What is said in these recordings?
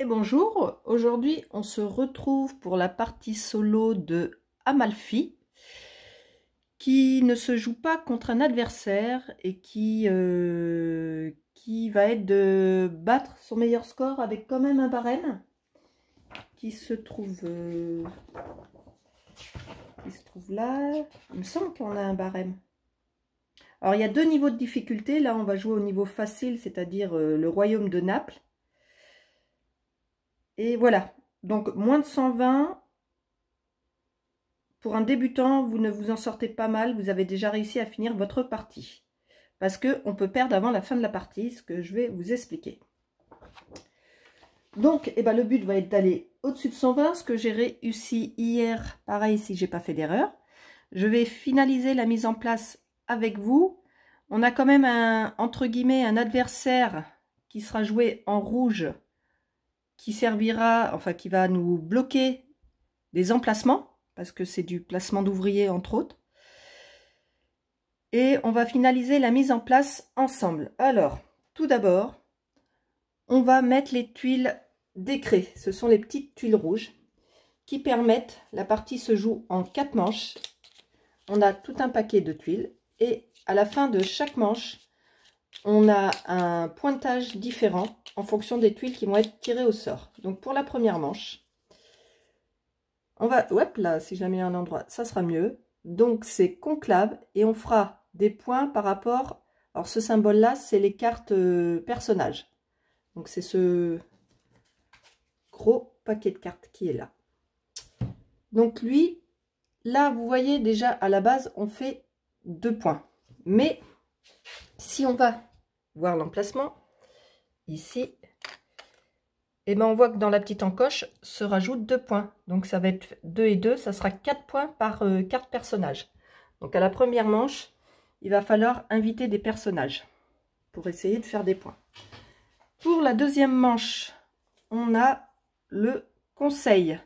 Et bonjour, aujourd'hui on se retrouve pour la partie solo de Amalfi qui ne se joue pas contre un adversaire et qui va être de battre son meilleur score avec quand même un barème qui se trouve là. Il me semble qu'on a un barème. Alors il y a deux niveaux de difficulté, là on va jouer au niveau facile, c'est-à-dire le royaume de Naples. Et voilà, donc moins de 120. Pour un débutant, vous ne vous en sortez pas mal, vous avez déjà réussi à finir votre partie. Parce qu'on peut perdre avant la fin de la partie, ce que je vais vous expliquer. Donc, le but va être d'aller au-dessus de 120, ce que j'ai réussi hier, pareil si j'ai pas fait d'erreur. Je vais finaliser la mise en place avec vous. On a quand même entre guillemets, un adversaire qui sera joué en rouge, qui servira, enfin qui va nous bloquer des emplacements, parce que c'est du placement d'ouvriers entre autres. Et on va finaliser la mise en place ensemble. Alors, tout d'abord, on va mettre les tuiles d'écré. Ce sont les petites tuiles rouges qui permettent, la partie se joue en 4 manches. On a tout un paquet de tuiles et à la fin de chaque manche, on a un pointage différent en fonction des tuiles qui vont être tirées au sort. Donc pour la première manche, on va, hop là, si je la mets à un endroit, ça sera mieux. Donc c'est conclave et on fera des points par rapport, alors ce symbole là c'est les cartes personnages, donc c'est ce gros paquet de cartes qui est là. Donc lui, là vous voyez déjà à la base on fait 2 points, mais si on va voir l'emplacement ici, et on voit que dans la petite encoche se rajoutent 2 points. Donc ça va être 2 et 2, ça sera 4 points par carte personnage. Donc à la première manche, il va falloir inviter des personnages pour essayer de faire des points. Pour la deuxième manche, on a le conseil.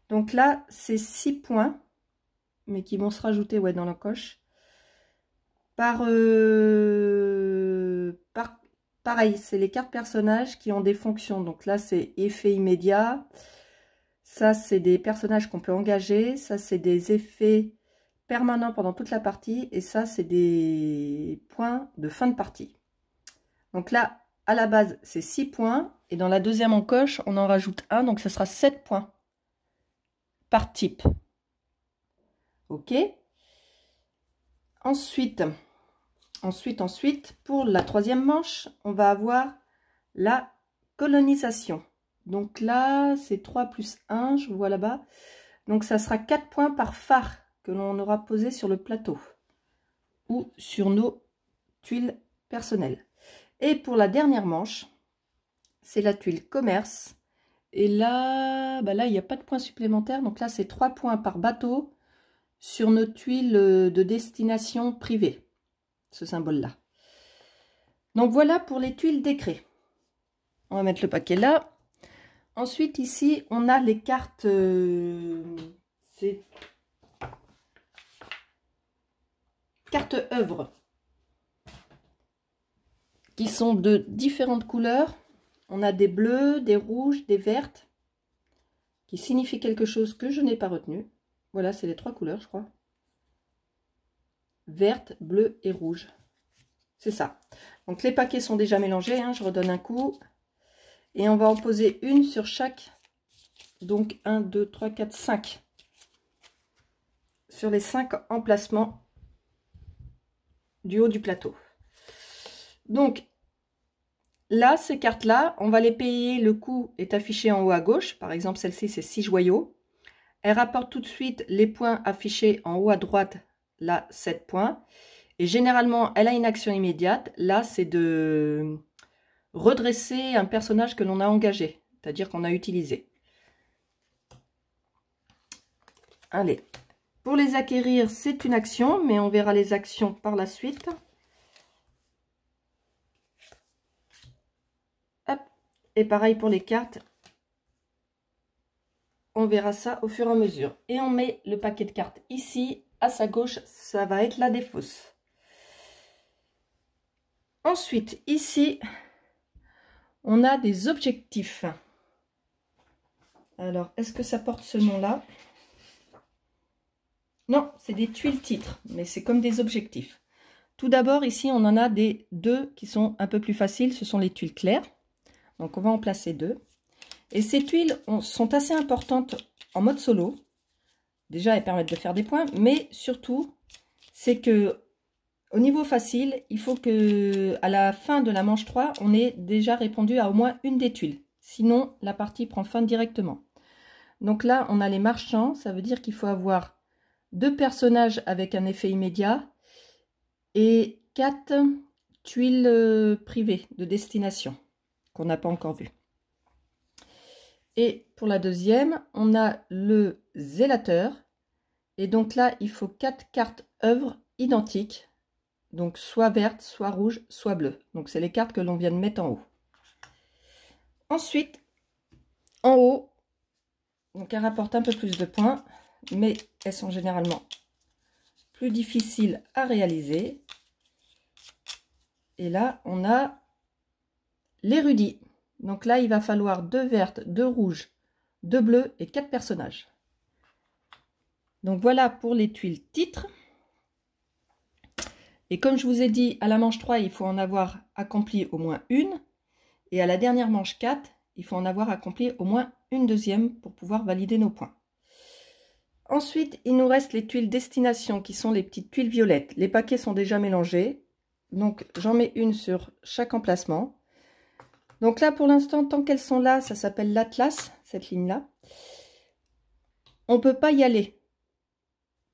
Donc là, c'est 6 points, mais qui vont se rajouter dans l'encoche. Pareil, c'est les cartes personnages qui ont des fonctions. Donc là, c'est effet immédiat. Ça, c'est des personnages qu'on peut engager. Ça, c'est des effets permanents pendant toute la partie. Et ça, c'est des points de fin de partie. Donc là, à la base, c'est 6 points. Et dans la deuxième encoche, on en rajoute 1. Donc, ça sera 7 points par type. OK. Ensuite, pour la troisième manche, on va avoir la colonisation. Donc là, c'est 3 plus 1, je vois là-bas. Donc ça sera 4 points par phare que l'on aura posé sur le plateau ou sur nos tuiles personnelles. Et pour la dernière manche, c'est la tuile commerce. Et là, là, il n'y a pas de points supplémentaires. Donc là, c'est 3 points par bateau sur nos tuiles de destination privée. Ce symbole-là. Donc voilà pour les tuiles d'écré. On va mettre le paquet là. Ensuite, ici, on a les cartes, cartes œuvres, qui sont de différentes couleurs. On a des bleus, des rouges, des vertes, qui signifient quelque chose que je n'ai pas retenu. Voilà, c'est les 3 couleurs, je crois. Verte, bleu et rouge. C'est ça. Donc les paquets sont déjà mélangés, hein, je redonne un coup. Et on va en poser une sur chaque. Donc 1, 2, 3, 4, 5. Sur les 5 emplacements du haut du plateau. Donc là, ces cartes-là, on va les payer. Le coût est affiché en haut à gauche. Par exemple, celle-ci, c'est 6 joyaux. Elle rapporte tout de suite les points affichés en haut à droite. Là, 7 points. Et généralement, elle a une action immédiate. Là, c'est de redresser un personnage que l'on a engagé, c'est-à-dire qu'on a utilisé. Allez, pour les acquérir, c'est une action, mais on verra les actions par la suite. Hop. Et pareil pour les cartes. On verra ça au fur et à mesure. Et on met le paquet de cartes ici. À sa gauche, ça va être la défausse. Ensuite, ici, on a des objectifs. Alors, est-ce que ça porte ce nom-là? Non, c'est des tuiles titres, mais c'est comme des objectifs. Tout d'abord, ici, on en a deux qui sont un peu plus faciles. Ce sont les tuiles claires. Donc, on va en placer 2. Et ces tuiles sont assez importantes en mode solo. Déjà, elles permettent de faire des points, mais surtout, c'est que au niveau facile, il faut que à la fin de la manche 3, on ait déjà répondu à au moins une des tuiles. Sinon, la partie prend fin directement. Donc là, on a les marchands. Ça veut dire qu'il faut avoir 2 personnages avec un effet immédiat et 4 tuiles privées de destination qu'on n'a pas encore vues. Et pour la deuxième, on a le zélateur. Et donc là, il faut 4 cartes œuvres identiques. Donc soit verte, soit rouge, soit bleue. Donc c'est les cartes que l'on vient de mettre en haut. Ensuite, en haut, donc elles rapportent un peu plus de points, mais elles sont généralement plus difficiles à réaliser. Et là, on a l'érudit. Donc là, il va falloir 2 vertes, 2 rouges, 2 bleus et 4 personnages. Donc voilà pour les tuiles titres. Et comme je vous ai dit, à la manche 3, il faut en avoir accompli au moins une. Et à la dernière manche 4, il faut en avoir accompli au moins une deuxième pour pouvoir valider nos points. Ensuite, il nous reste les tuiles destination qui sont les petites tuiles violettes. Les paquets sont déjà mélangés. Donc j'en mets une sur chaque emplacement. Donc là, pour l'instant, tant qu'elles sont là, ça s'appelle l'Atlas, cette ligne-là. On ne peut pas y aller.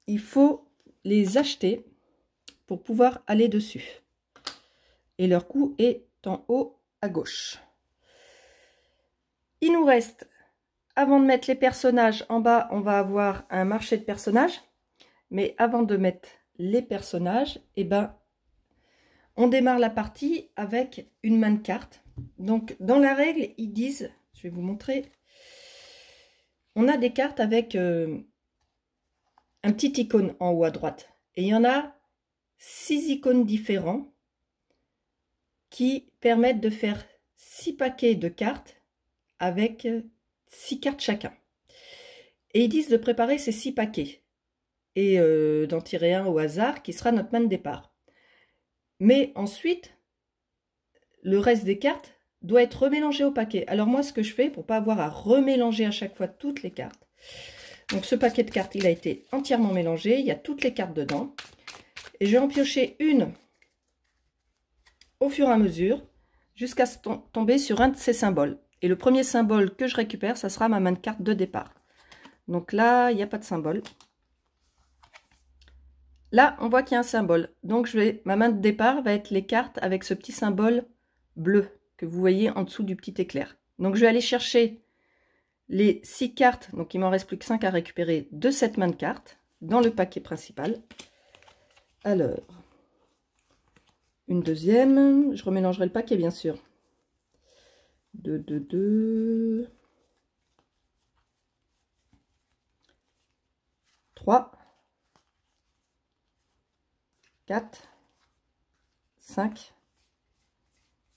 Il faut les acheter pour pouvoir aller dessus. Et leur coût est en haut à gauche. Il nous reste, avant de mettre les personnages en bas, on va avoir un marché de personnages. Mais avant de mettre les personnages, eh ben, on démarre la partie avec une main de cartes. Donc dans la règle, ils disent, je vais vous montrer, on a des cartes avec un petit icône en haut à droite. Et il y en a 6 icônes différents qui permettent de faire 6 paquets de cartes avec 6 cartes chacun. Et ils disent de préparer ces 6 paquets et d'en tirer un au hasard qui sera notre main de départ. Mais ensuite, le reste des cartes doit être remélangé au paquet. Alors moi, ce que je fais pour pas avoir à remélanger à chaque fois toutes les cartes. Donc ce paquet de cartes, il a été entièrement mélangé. Il y a toutes les cartes dedans. Et je vais en piocher une au fur et à mesure jusqu'à tomber sur un de ces symboles. Et le premier symbole que je récupère, ça sera ma main de carte de départ. Donc là, il n'y a pas de symbole. Là, on voit qu'il y a un symbole. Donc ma main de départ va être les cartes avec ce petit symbole bleu que vous voyez en dessous du petit éclair. Donc je vais aller chercher les 6 cartes. Donc il m'en reste plus que 5 à récupérer de cette main de carte dans le paquet principal. Alors, une deuxième. Je remélangerai le paquet, bien sûr. 2, 2, 2. 3. 4. 5.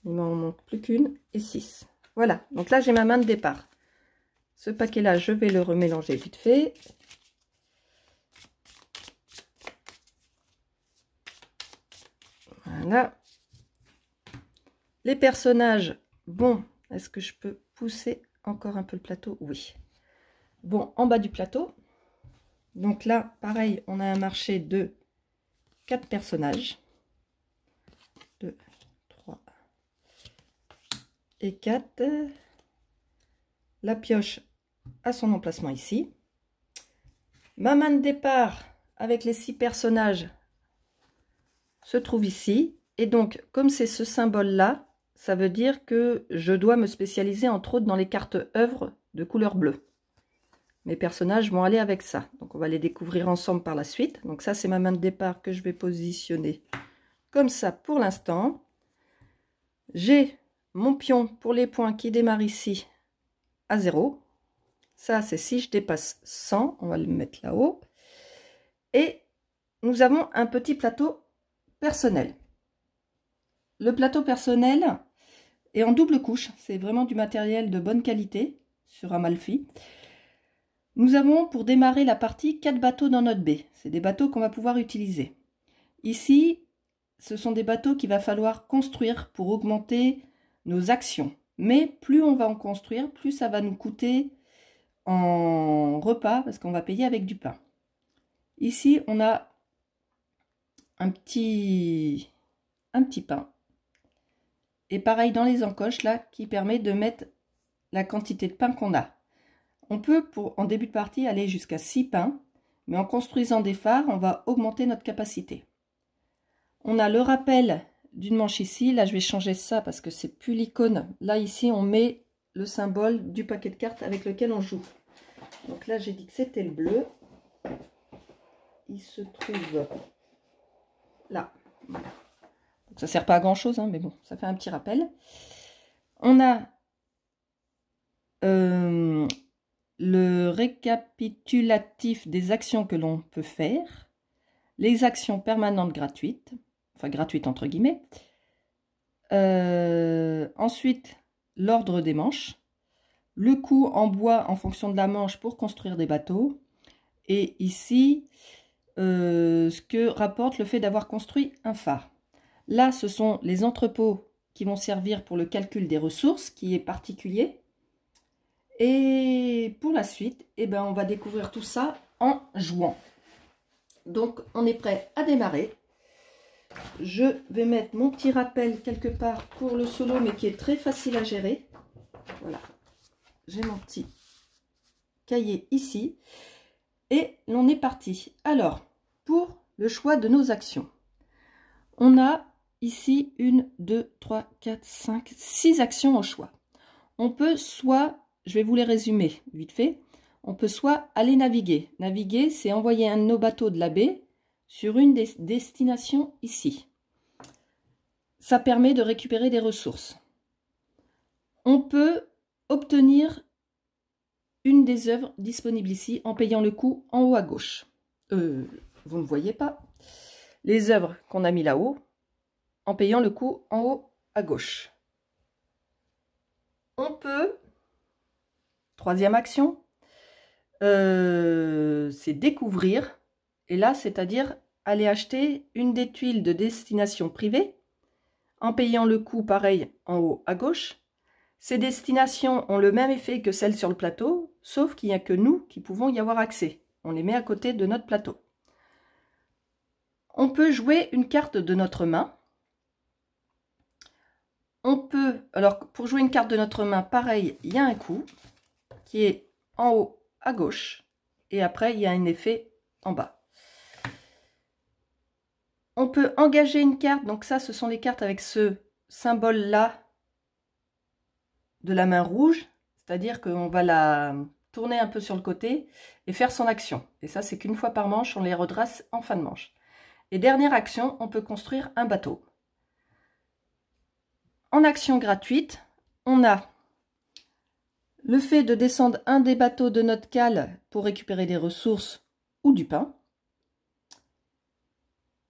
Il m'en manque plus qu'une. Et 6. Voilà. Donc là, j'ai ma main de départ. Ce paquet-là, je vais le remélanger vite fait. Voilà. Les personnages, bon, est-ce que je peux pousser encore un peu le plateau? Oui. Bon, en bas du plateau. Donc là, pareil, on a un marché de 4 personnages. 2, 3 et 4. La pioche à son emplacement ici. Ma main de départ avec les 6 personnages se trouve ici. Et donc, comme c'est ce symbole-là, ça veut dire que je dois me spécialiser entre autres dans les cartes œuvres de couleur bleue. Mes personnages vont aller avec ça. Donc, on va les découvrir ensemble par la suite. Donc, ça, c'est ma main de départ que je vais positionner comme ça pour l'instant. J'ai mon pion pour les points qui démarre ici à 0. Ça, c'est si je dépasse 100. On va le mettre là-haut. Et nous avons un petit plateau personnel. Le plateau personnel est en double couche. C'est vraiment du matériel de bonne qualité. sur Amalfi. Nous avons pour démarrer la partie 4 bateaux dans notre baie. C'est des bateaux qu'on va pouvoir utiliser. Ici, ce sont des bateaux qu'il va falloir construire pour augmenter nos actions. Mais plus on va en construire, plus ça va nous coûter en repas parce qu'on va payer avec du pain. Ici, on a un petit pain. Et pareil dans les encoches là, qui permet de mettre la quantité de pain qu'on a. On peut, en début de partie, aller jusqu'à 6 pains, mais en construisant des phares, on va augmenter notre capacité. On a le rappel d'une manche ici. Là, je vais changer ça parce que c'est plus l'icône. Là, ici, on met le symbole du paquet de cartes avec lequel on joue. Donc là, j'ai dit que c'était le bleu. Il se trouve là. Voilà. Donc, ça ne sert pas à grand-chose, hein, mais bon, ça fait un petit rappel. On a le récapitulatif des actions que l'on peut faire, les actions permanentes gratuites, enfin gratuites entre guillemets, ensuite l'ordre des manches, le coût en bois en fonction de la manche pour construire des bateaux, et ici ce que rapporte le fait d'avoir construit un phare. Là, ce sont les entrepôts qui vont servir pour le calcul des ressources, qui est particulier. Et pour la suite, eh ben, on va découvrir tout ça en jouant. Donc, on est prêt à démarrer. Je vais mettre mon petit rappel quelque part pour le solo, mais qui est très facile à gérer. Voilà, j'ai mon petit cahier ici. Et l'on est parti. Alors, pour le choix de nos actions, on a ici 1, 2, 3, 4, 5, 6 actions au choix. On peut soit... Je vais vous les résumer vite fait. On peut soit aller naviguer. Naviguer, c'est envoyer un de nos bateaux de la baie sur une des destinations ici. Ça permet de récupérer des ressources. On peut obtenir une des œuvres disponibles ici en payant le coût en haut à gauche. Vous ne voyez pas les œuvres qu'on a mis là-haut en payant le coût en haut à gauche. On peut... Troisième action, c'est découvrir. Et là, c'est-à-dire aller acheter une des tuiles de destination privée en payant le coût pareil en haut à gauche. Ces destinations ont le même effet que celles sur le plateau, sauf qu'il n'y a que nous qui pouvons y avoir accès. On les met à côté de notre plateau. On peut jouer une carte de notre main. On peut, alors pour jouer une carte de notre main, pareil, il y a un coup qui est en haut à gauche et après il y a un effet en bas. On peut engager une carte, donc ça ce sont les cartes avec ce symbole là de la main rouge, c'est-à-dire qu'on va la tourner un peu sur le côté et faire son action. Et ça c'est qu'une fois par manche, on les redresse en fin de manche. Et dernière action, on peut construire un bateau. En action gratuite, on a le fait de descendre un des bateaux de notre cale pour récupérer des ressources ou du pain.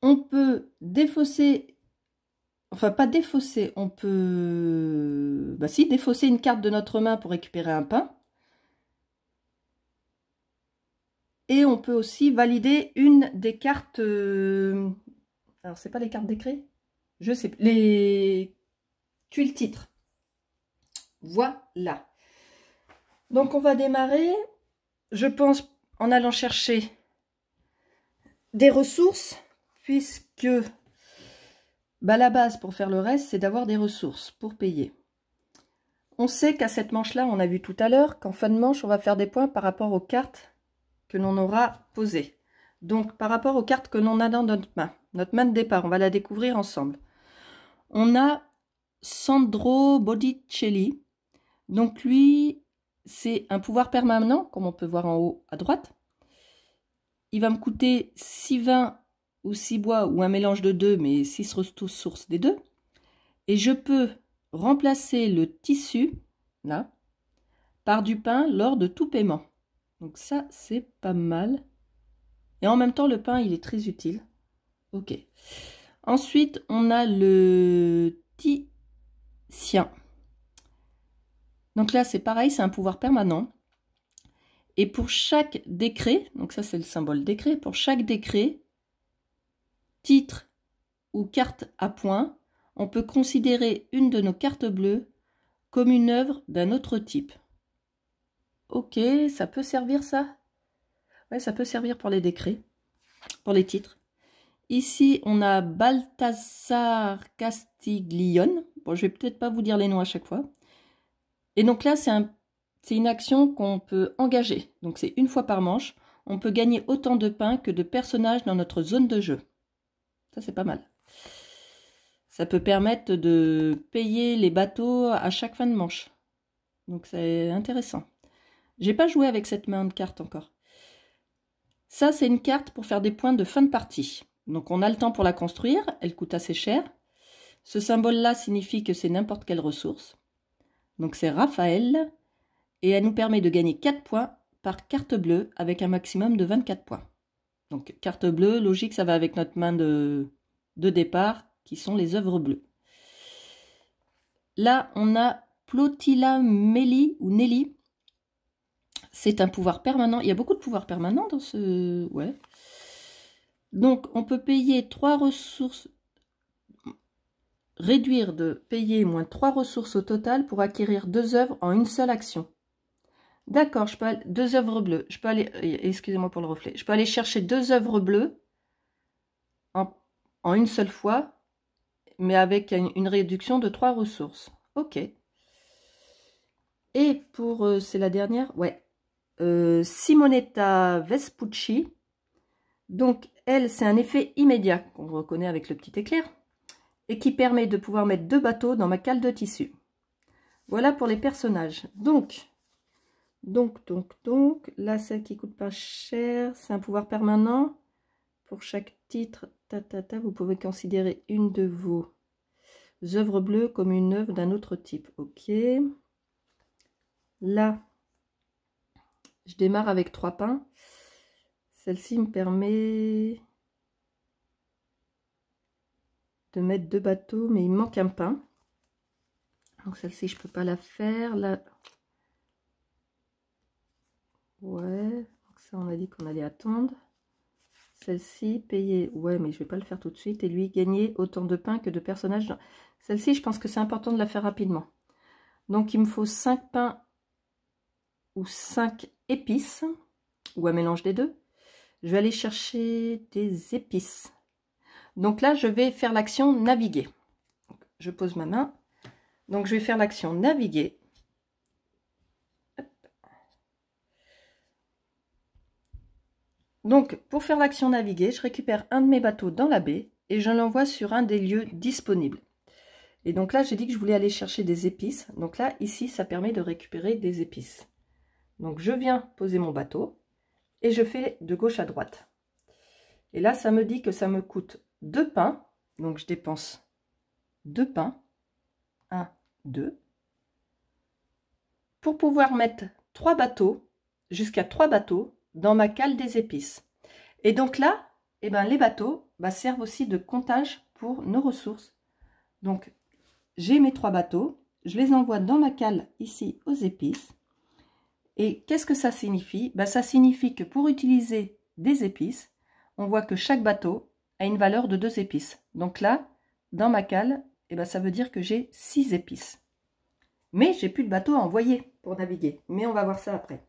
On peut défausser, enfin pas défausser, on peut, bah si, défausser une carte de notre main pour récupérer un pain. Et on peut aussi valider une des cartes, alors c'est pas les cartes décret, je sais, les tuiles titres. Voilà. Donc on va démarrer, je pense, en allant chercher des ressources, puisque bah, la base pour faire le reste, c'est d'avoir des ressources pour payer. On sait qu'à cette manche-là, on a vu tout à l'heure, qu'en fin de manche, on va faire des points par rapport aux cartes que l'on aura posées. Donc par rapport aux cartes que l'on a dans notre main de départ, on va la découvrir ensemble. On a Sandro Botticelli, donc lui... c'est un pouvoir permanent, comme on peut voir en haut à droite. Il va me coûter 6 vins ou 6 bois, ou un mélange de deux, mais 6 ressources des deux. Et je peux remplacer le tissu, là, par du pain lors de tout paiement. Donc ça, c'est pas mal. Et en même temps, le pain, il est très utile. Ok. Ensuite, on a le Titien. Donc là, c'est pareil, c'est un pouvoir permanent. Et pour chaque décret, donc ça c'est le symbole décret, pour chaque décret, titre ou carte à points, on peut considérer une de nos cartes bleues comme une œuvre d'un autre type. Ok, ça peut servir ça? Ouais, ça peut servir pour les décrets, pour les titres. Ici, on a Balthasar Castiglione. Bon, je vais peut-être pas vous dire les noms à chaque fois. Et donc là, c'est une action qu'on peut engager. Donc c'est une fois par manche. On peut gagner autant de pain que de personnages dans notre zone de jeu. Ça, c'est pas mal. Ça peut permettre de payer les bateaux à chaque fin de manche. Donc c'est intéressant. J'ai pas joué avec cette main de carte encore. Ça, c'est une carte pour faire des points de fin de partie. Donc on a le temps pour la construire. Elle coûte assez cher. Ce symbole-là signifie que c'est n'importe quelle ressource. Donc c'est Raphaël. Et elle nous permet de gagner 4 points par carte bleue avec un maximum de 24 points. Donc carte bleue, logique, ça va avec notre main de départ, qui sont les œuvres bleues. Là, on a Plotilla Meli ou Nelly. C'est un pouvoir permanent. Il y a beaucoup de pouvoirs permanents dans ce... Ouais. Donc, on peut payer 3 ressources... Réduire de payer moins 3 ressources au total pour acquérir 2 œuvres en une seule action. D'accord, je peux aller... 2 œuvres bleues. Je peux aller... Excusez-moi pour le reflet. Je peux aller chercher 2 œuvres bleues en une seule fois, mais avec une réduction de 3 ressources. Ok. Et pour... c'est la dernière? Ouais. Simonetta Vespucci. Donc, elle, c'est un effet immédiat qu'on reconnaît avec le petit éclair et qui permet de pouvoir mettre 2 bateaux dans ma cale de tissu. Voilà pour les personnages. Donc, là, celle qui coûte pas cher, c'est un pouvoir permanent. Pour chaque titre, vous pouvez considérer une de vos œuvres bleues comme une œuvre d'un autre type. Ok. Là, je démarre avec 3 pains. Celle-ci me permet de mettre 2 bateaux, mais il me manque un pain. Donc celle-ci, je peux pas la faire. Là, ouais. Donc ça, on a dit qu'on allait attendre. Celle-ci, payer. Ouais, mais je vais pas le faire tout de suite. Et lui, gagner autant de pain que de personnages. Celle-ci, je pense que c'est important de la faire rapidement. Donc, il me faut 5 pains ou 5 épices. Ou un mélange des deux. Je vais aller chercher des épices. Donc là, je vais faire l'action naviguer. Je pose ma main. Donc, je vais faire l'action naviguer. Hop. Donc, pour faire l'action naviguer, je récupère un de mes bateaux dans la baie et je l'envoie sur un des lieux disponibles. Et donc là, j'ai dit que je voulais aller chercher des épices. Donc là, ici, ça permet de récupérer des épices. Donc, je viens poser mon bateau et je fais de gauche à droite. Et là, ça me dit que ça me coûte 2 pains. Donc, je dépense 2 pains. 1, 2. Pour pouvoir mettre 3 bateaux, jusqu'à 3 bateaux, dans ma cale des épices. Et donc là, eh ben, les bateaux servent aussi de comptage pour nos ressources. Donc, j'ai mes 3 bateaux. Je les envoie dans ma cale ici aux épices. Et qu'est-ce que ça signifie? Ça signifie que pour utiliser des épices, on voit que chaque bateau a une valeur de 2 épices. Donc là, dans ma cale, ça veut dire que j'ai 6 épices. Mais j'ai plus de bateau à envoyer pour naviguer. Mais on va voir ça après.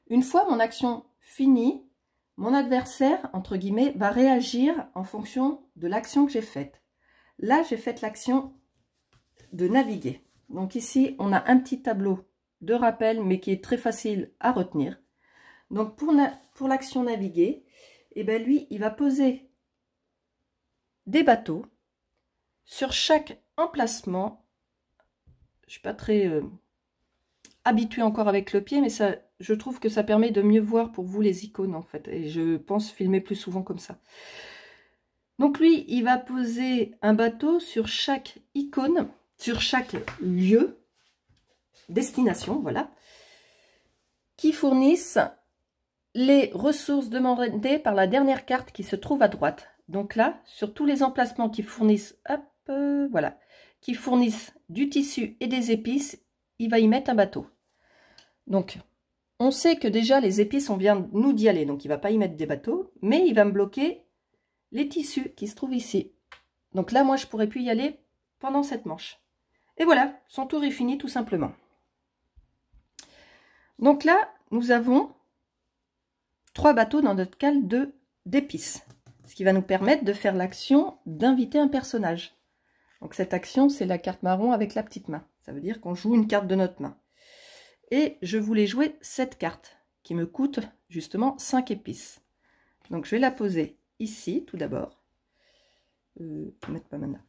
Une fois mon action finie, mon adversaire, entre guillemets, va réagir en fonction de l'action que j'ai faite. Là, j'ai fait l'action de naviguer. Donc ici, on a un petit tableau de rappel, mais qui est très facile à retenir. Donc pour l'action naviguer, lui, il va poser des bateaux sur chaque emplacement. Je suis pas très habituée encore avec le pied, mais ça, je trouve que ça permet de mieux voir pour vous les icônes en fait. Et je pense filmer plus souvent comme ça. Donc lui, il va poser un bateau sur chaque icône, sur chaque lieu, destination, voilà, qui fournissent les ressources demandées par la dernière carte qui se trouve à droite. Donc là, sur tous les emplacements qui fournissent, hop, voilà, qui fournissent du tissu et des épices, il va y mettre un bateau. Donc, on sait que déjà les épices, on vient nous d'y aller, donc il ne va pas y mettre des bateaux, mais il va me bloquer les tissus qui se trouvent ici. Donc là, moi, je ne pourrais plus y aller pendant cette manche. Et voilà, son tour est fini tout simplement. Donc là, nous avons 3 bateaux dans notre cale d'épices, ce qui va nous permettre de faire l'action d'inviter un personnage. Donc cette action, c'est la carte marron avec la petite main. Ça veut dire qu'on joue une carte de notre main. Et je voulais jouer cette carte, qui me coûte justement 5 épices. Donc je vais la poser ici, tout d'abord. Mettre pas maintenant.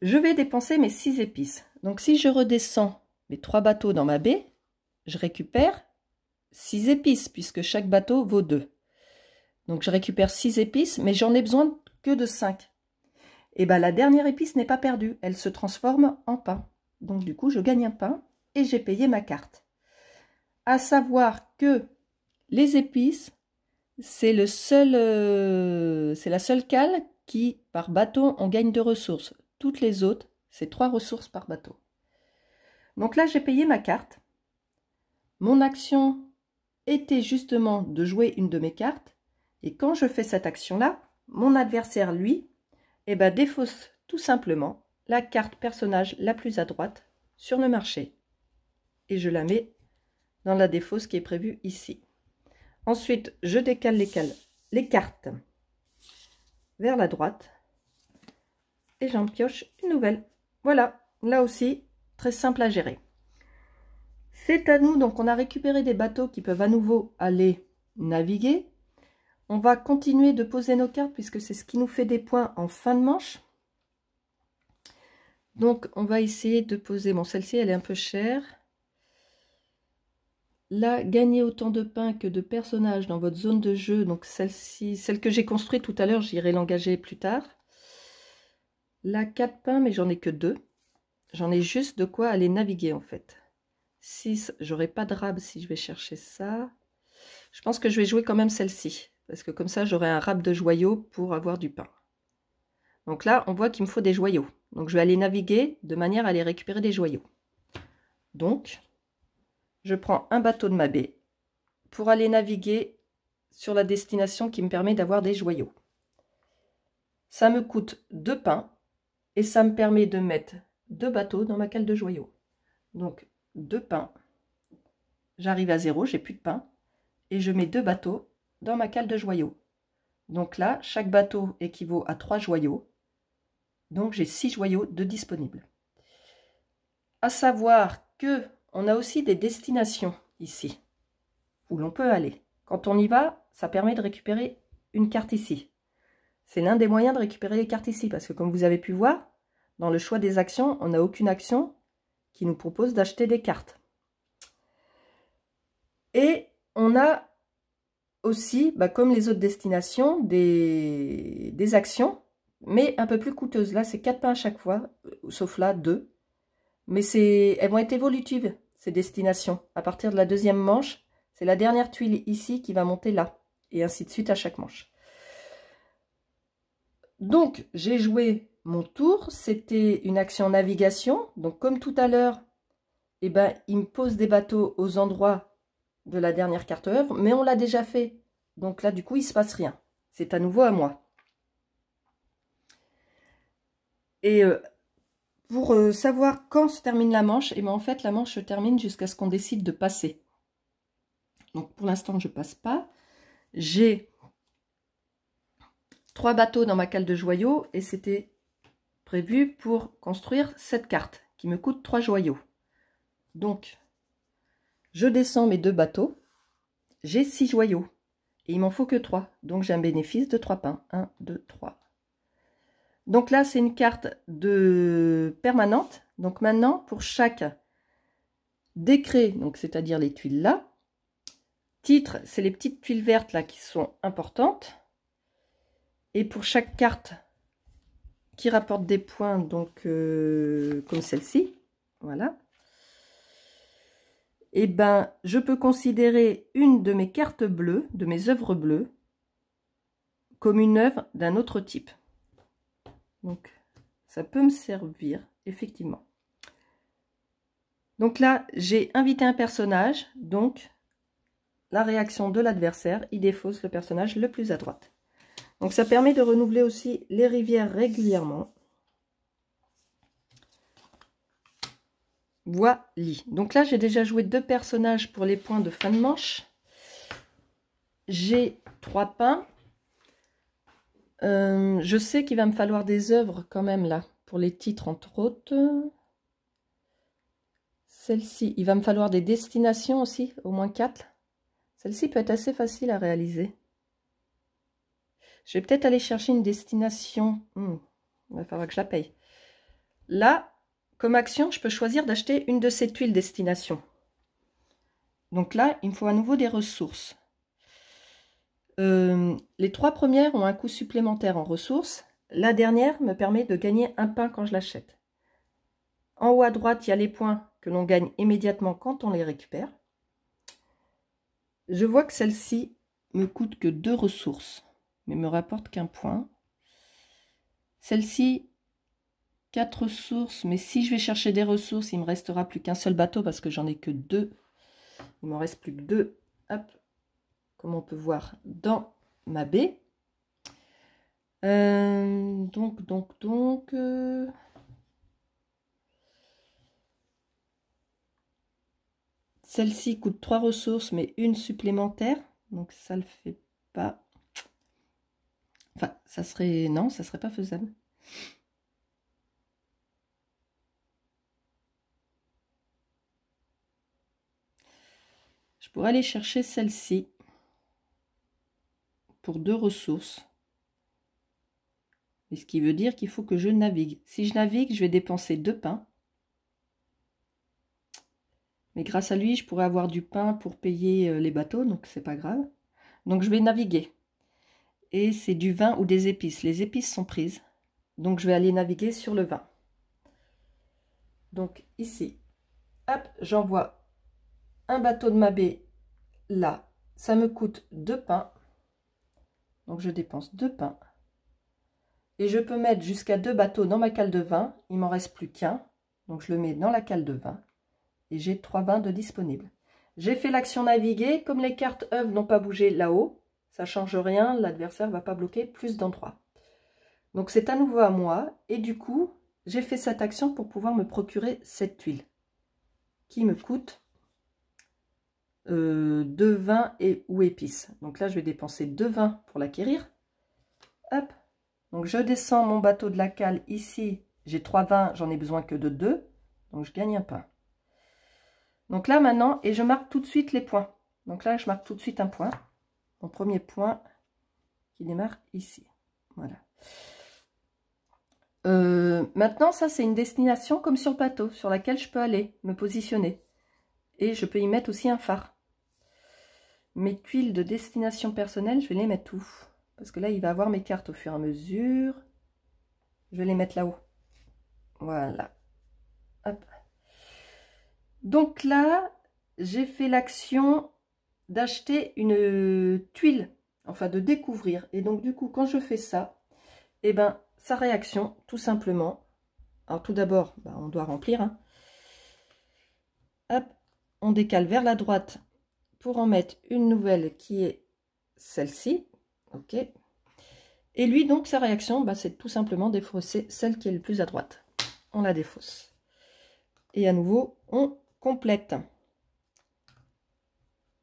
Je vais dépenser mes 6 épices. Donc si je redescends mes 3 bateaux dans ma baie, je récupère 6 épices, puisque chaque bateau vaut 2. Donc je récupère 6 épices, mais j'en ai besoin que de 5. Et bien la dernière épice n'est pas perdue, elle se transforme en pain. Donc du coup je gagne un pain et j'ai payé ma carte. À savoir que les épices, c'est la seule cale qui, par bateau, on gagne 2 ressources. Toutes les autres, c'est 3 ressources par bateau. Donc là, j'ai payé ma carte. Mon action était justement de jouer une de mes cartes. Et quand je fais cette action-là, mon adversaire, lui, défausse tout simplement la carte personnage la plus à droite sur le marché. Et je la mets dans la défausse qui est prévue ici. Ensuite, je décale les cartes vers la droite et j'en pioche une nouvelle. Voilà, là aussi, très simple à gérer. C'est à nous, donc on a récupéré des bateaux qui peuvent à nouveau aller naviguer. On va continuer de poser nos cartes puisque c'est ce qui nous fait des points en fin de manche. Donc on va essayer de poser, bon celle-ci elle est un peu chère. Là, gagner autant de pain que de personnages dans votre zone de jeu. Donc celle-ci, celle que j'ai construite tout à l'heure, j'irai l'engager plus tard. Là, 4 pains, mais j'en ai que 2. J'en ai juste de quoi aller naviguer en fait. 6, j'aurai pas de rab si je vais chercher ça. Je pense que je vais jouer quand même celle-ci. Parce que comme ça, j'aurai un rab de joyaux pour avoir du pain. Donc là, on voit qu'il me faut des joyaux. Donc je vais aller naviguer de manière à aller récupérer des joyaux. Donc, je prends un bateau de ma baie pour aller naviguer sur la destination qui me permet d'avoir des joyaux. Ça me coûte 2 pains et ça me permet de mettre 2 bateaux dans ma cale de joyaux. Donc 2 pains, j'arrive à 0, j'ai plus de pain et je mets 2 bateaux dans ma cale de joyaux. Donc là, chaque bateau équivaut à 3 joyaux. Donc j'ai 6 joyaux de disponibles. À savoir que on a aussi des destinations ici, où l'on peut aller. Quand on y va, ça permet de récupérer une carte ici. C'est l'un des moyens de récupérer les cartes ici, parce que comme vous avez pu voir, dans le choix des actions, on n'a aucune action qui nous propose d'acheter des cartes. Et on a aussi, comme les autres destinations, des actions, mais un peu plus coûteuses. Là, c'est 4 pains à chaque fois, sauf là, 2. Mais elles vont être évolutives, ces destinations. À partir de la deuxième manche, c'est la dernière tuile ici qui va monter là. Et ainsi de suite à chaque manche. Donc, j'ai joué mon tour. C'était une action navigation. Donc, comme tout à l'heure, il me pose des bateaux aux endroits de la dernière carte œuvre. Mais on l'a déjà fait. Donc là, du coup, il ne se passe rien. C'est à nouveau à moi. Et pour savoir quand se termine la manche, en fait, la manche se termine jusqu'à ce qu'on décide de passer. Donc, pour l'instant, je ne passe pas. J'ai 3 bateaux dans ma cale de joyaux et c'était prévu pour construire cette carte qui me coûte 3 joyaux. Donc, je descends mes 2 bateaux. J'ai 6 joyaux et il m'en faut que 3. Donc, j'ai un bénéfice de 3 pains. 1, 2, 3. Donc là, c'est une carte de permanente. Donc maintenant, pour chaque décret, donc c'est-à-dire les tuiles là, titre, c'est les petites tuiles vertes là qui sont importantes. Et pour chaque carte qui rapporte des points, donc comme celle-ci, voilà, et je peux considérer une de mes cartes bleues, de mes œuvres bleues, comme une œuvre d'un autre type. Donc, ça peut me servir, effectivement. Donc là, j'ai invité un personnage, donc la réaction de l'adversaire, il défausse le personnage le plus à droite. Donc ça permet de renouveler aussi les rivières régulièrement. Voilà. Donc là, j'ai déjà joué 2 personnages pour les points de fin de manche. J'ai 3 pains. Je sais qu'il va me falloir des œuvres quand même là, pour les titres entre autres. Celle-ci, il va me falloir des destinations aussi, au moins 4. Celle-ci peut être assez facile à réaliser. Je vais peut-être aller chercher une destination. Il va falloir que je la paye. Là, comme action, je peux choisir d'acheter une de ces tuiles destination. Donc là, il me faut à nouveau des ressources. Les 3 premières ont un coût supplémentaire en ressources. La dernière me permet de gagner un pain quand je l'achète. En haut à droite, il y a les points que l'on gagne immédiatement quand on les récupère. Je vois que celle-ci me coûte que 2 ressources, mais me rapporte qu'un point. Celle-ci, 4 ressources, mais si je vais chercher des ressources, il me restera plus qu'un seul bateau parce que j'en ai que 2. Il m'en reste plus que 2. Hop, comme on peut voir dans ma baie. Celle-ci coûte 3 ressources, mais une supplémentaire. Donc ça le fait pas. Enfin, ça serait... Non, ça serait pas faisable. Je pourrais aller chercher celle-ci pour 2 ressources. Et ce qui veut dire qu'il faut que je navigue. Si je navigue, je vais dépenser 2 pains. Mais grâce à lui, je pourrais avoir du pain pour payer les bateaux, donc c'est pas grave. Donc je vais naviguer. Et c'est du vin ou des épices. Les épices sont prises. Donc je vais aller naviguer sur le vin. Donc ici, hop, j'envoie un bateau de ma baie là. Ça me coûte 2 pains. Donc je dépense 2 pains. Et je peux mettre jusqu'à 2 bateaux dans ma cale de vin. Il m'en reste plus qu'un. Donc je le mets dans la cale de vin. Et j'ai 3 vins de disponibles. J'ai fait l'action naviguer. Comme les cartes œuvres n'ont pas bougé là-haut, ça ne change rien. L'adversaire ne va pas bloquer plus d'endroits. Donc c'est à nouveau à moi. Et du coup, j'ai fait cette action pour pouvoir me procurer cette tuile. Qui me coûte 2 vins ou épices. Donc là, je vais dépenser 2 vins pour l'acquérir. Hop. Donc je descends mon bateau de la cale ici. J'ai 3 vins, j'en ai besoin que de 2. Donc je gagne un pain. Donc là maintenant, et je marque tout de suite les points. Donc là, je marque tout de suite un point. Mon premier point qui démarre ici. Voilà. Maintenant, ça c'est une destination comme sur le bateau, sur laquelle je peux aller, me positionner. Et je peux y mettre aussi un phare. Mes tuiles de destination personnelle, je vais les mettre où? Parce que là, il va avoir mes cartes au fur et à mesure. Je vais les mettre là-haut. Voilà. Hop. Donc là, j'ai fait l'action d'acheter une tuile, enfin de découvrir. Et donc du coup, quand je fais ça, eh ben, sa réaction, tout simplement. Alors tout d'abord, on doit remplir. Hein. Hop, on décale vers la droite pour en mettre une nouvelle qui est celle-ci. Ok. Et lui, donc, sa réaction, c'est tout simplement défausser celle qui est le plus à droite. On la défausse. Et à nouveau, on complète.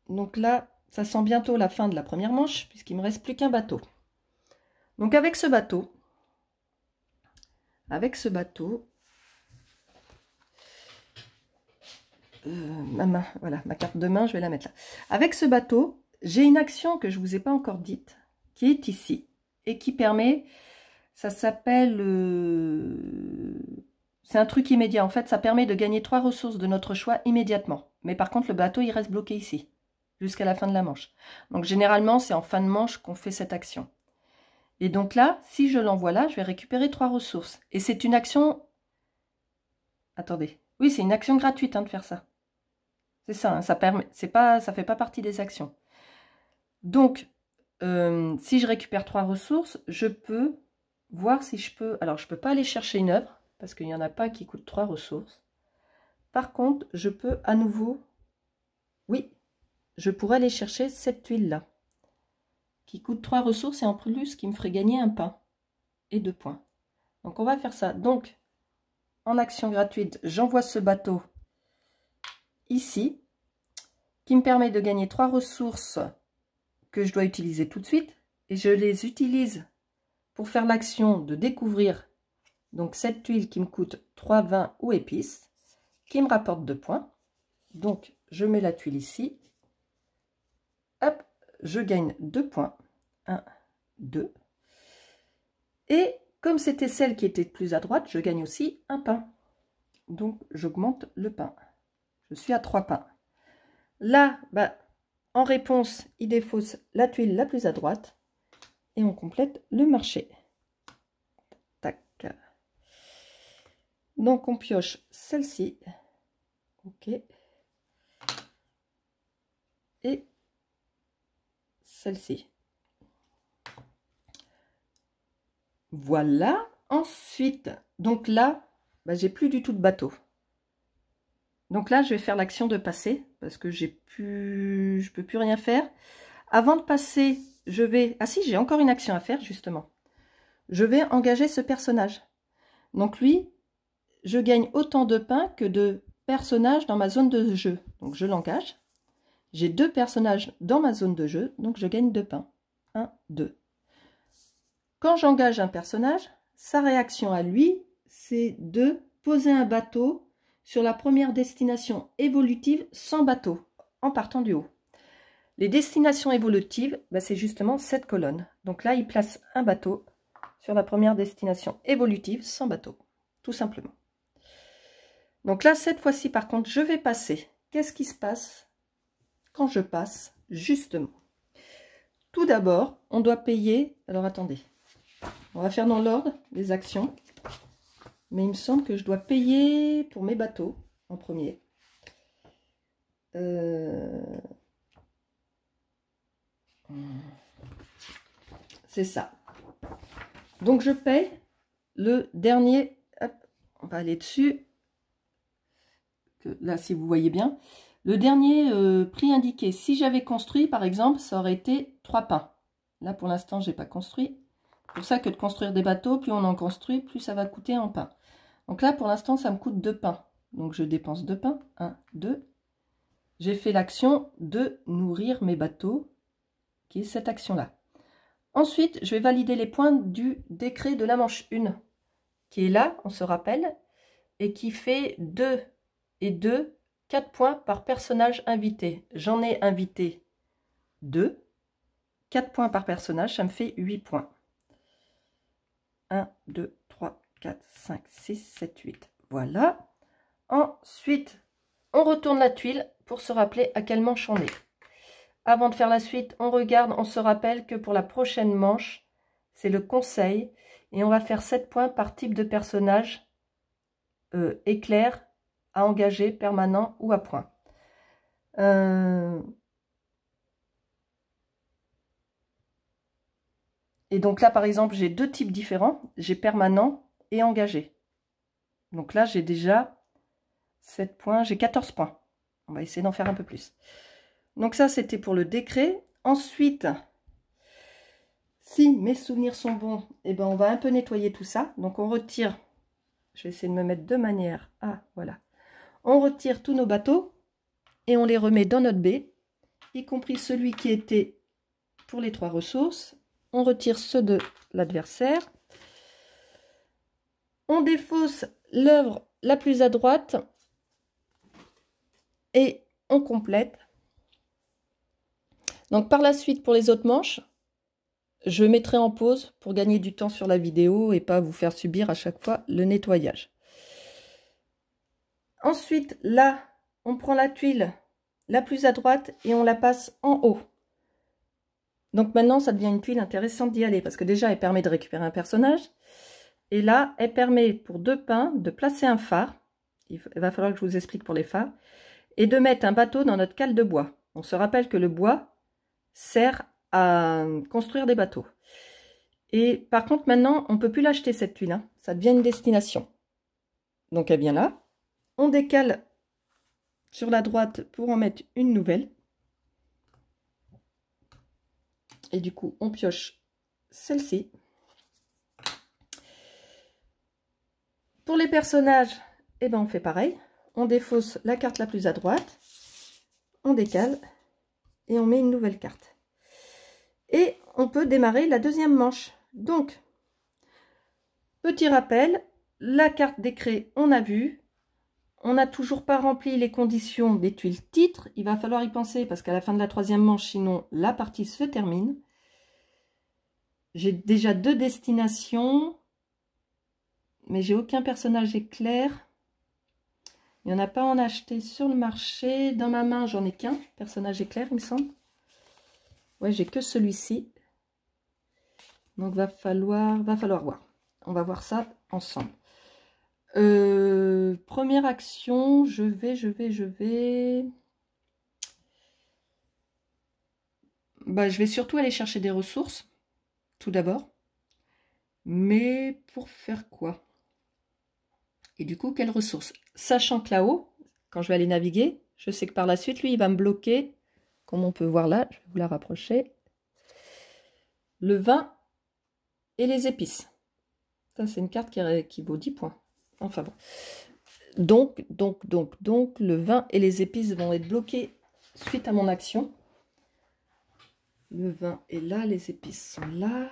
Donc là, ça sent bientôt la fin de la première manche, puisqu'il me reste plus qu'un bateau. Donc avec ce bateau, ma main, voilà, ma carte de main, je vais la mettre là. Avec ce bateau, j'ai une action que je ne vous ai pas encore dite, qui est ici, et qui permet, ça s'appelle, c'est un truc immédiat, en fait, ça permet de gagner 3 ressources de notre choix immédiatement. Mais par contre, le bateau, il reste bloqué ici, jusqu'à la fin de la manche. Donc généralement, c'est en fin de manche qu'on fait cette action. Et donc là, si je l'envoie là, je vais récupérer 3 ressources. Et c'est une action... Attendez. Oui, c'est une action gratuite de faire ça. C'est ça, hein, ça fait pas partie des actions. Donc, si je récupère 3 ressources, je peux voir si je peux... Alors, je ne peux pas aller chercher une œuvre, parce qu'il n'y en a pas qui coûte 3 ressources. Par contre, je peux à nouveau, oui, je pourrais aller chercher cette tuile-là, qui coûte 3 ressources et en plus qui me ferait gagner un pain et 2 points. Donc on va faire ça. Donc, en action gratuite, j'envoie ce bateau ici, qui me permet de gagner 3 ressources que je dois utiliser tout de suite. Et je les utilise pour faire l'action de découvrir donc cette tuile qui me coûte 3 vins ou épices, qui me rapporte 2 points. Donc, je mets la tuile ici. Hop, je gagne 2 points. 1, 2. Et comme c'était celle qui était plus à droite, je gagne aussi un pain. Donc, j'augmente le pain. Je suis à 3 pains. Là, bah, en réponse, il défausse la tuile la plus à droite. Et on complète le marché. Tac. Donc, on pioche celle-ci. OK. Et celle-ci. Voilà. Ensuite, donc là, bah, j'ai plus du tout de bateau. Donc là, je vais faire l'action de passer parce que je peux plus rien faire. Avant de passer, je vais... Ah si, j'ai encore une action à faire, justement. Je vais engager ce personnage. Donc lui, je gagne autant de pains que de personnages dans ma zone de jeu. Donc je l'engage. J'ai 2 personnages dans ma zone de jeu, donc je gagne 2 pains. 1, 2. Quand j'engage un personnage, sa réaction à lui, c'est de poser un bateau sur la première destination évolutive sans bateau, en partant du haut. Les destinations évolutives, bah, c'est justement cette colonne. Donc là, il place un bateau sur la première destination évolutive sans bateau, tout simplement. Donc là, cette fois-ci, par contre, je vais passer. Qu'est-ce qui se passe quand je passe, justement? Tout d'abord, on doit payer... Alors, attendez. On va faire dans l'ordre les actions. Mais il me semble que je dois payer pour mes bateaux en premier. C'est ça. Donc, je paye le dernier... Hop, on va aller dessus. Là, si vous voyez bien. Le dernier prix indiqué. Si j'avais construit, par exemple, ça aurait été 3 pains. Là, pour l'instant, je n'ai pas construit. C'est pour ça que de construire des bateaux, plus on en construit, plus ça va coûter en pain. Donc là, pour l'instant, ça me coûte 2 pains. Donc, je dépense 2 pains. 1, 2. J'ai fait l'action de nourrir mes bateaux, qui est cette action-là. Ensuite, je vais valider les points du décret de la manche 1, qui est là, on se rappelle, et qui fait 2 et 2, 4 points par personnage invité. J'en ai invité 2. 4 points par personnage, ça me fait 8 points. 1, 2, 3, 4, 5, 6, 7, 8. Voilà. Ensuite, on retourne la tuile pour se rappeler à quelle manche on est. Avant de faire la suite, on regarde, on se rappelle que pour la prochaine manche, c'est le conseil. Et on va faire 7 points par type de personnage éclair, à engager, permanent ou à point. Et donc là, par exemple, j'ai 2 types différents. J'ai permanent et engagé. Donc là, j'ai déjà 7 points. J'ai 14 points. On va essayer d'en faire un peu plus. Donc ça, c'était pour le décret. Ensuite, si mes souvenirs sont bons, eh ben, on va un peu nettoyer tout ça. Donc on retire, je vais essayer de me mettre de manière... Ah, voilà. On retire tous nos bateaux et on les remet dans notre baie, y compris celui qui était pour les 3 ressources. On retire ceux de l'adversaire. On défausse l'œuvre la plus à droite et on complète. Donc par la suite, pour les autres manches, je mettrai en pause pour gagner du temps sur la vidéo et pas vous faire subir à chaque fois le nettoyage. Ensuite, là, on prend la tuile la plus à droite et on la passe en haut. Donc maintenant, ça devient une tuile intéressante d'y aller parce que déjà, elle permet de récupérer un personnage. Et là, elle permet pour 2 pains de placer un phare. Il va falloir que je vous explique pour les phares. Et de mettre un bateau dans notre cale de bois. On se rappelle que le bois sert à construire des bateaux. Et par contre, maintenant, on ne peut plus l'acheter cette tuile. Hein. Ça devient une destination. Donc elle vient là. On décale sur la droite pour en mettre une nouvelle. Et du coup, on pioche celle-ci. Pour les personnages, eh ben, on fait pareil. On défausse la carte la plus à droite, on décale et on met une nouvelle carte. Et on peut démarrer la deuxième manche. Donc, petit rappel, la carte d'écrit, on a vu. On n'a toujours pas rempli les conditions des tuiles titres. Il va falloir y penser parce qu'à la fin de la troisième manche, sinon la partie se termine. J'ai déjà 2 destinations, mais j'ai aucun personnage éclair. Il n'y en a pas en acheté sur le marché. Dans ma main, j'en ai qu'un personnage éclair, il me semble. Ouais, j'ai que celui-ci. Donc, va falloir voir. On va voir ça ensemble. Première action, je vais... Bah, je vais surtout aller chercher des ressources, tout d'abord. Mais pour faire quoi? Et du coup, quelles ressources? Sachant que là-haut, quand je vais aller naviguer, je sais que par la suite, lui, il va me bloquer, comme on peut voir là, je vais vous la rapprocher, le vin et les épices. Ça, c'est une carte qui vaut 10 points. Enfin bon. Donc, le vin et les épices vont être bloqués suite à mon action. Le vin est là, les épices sont là.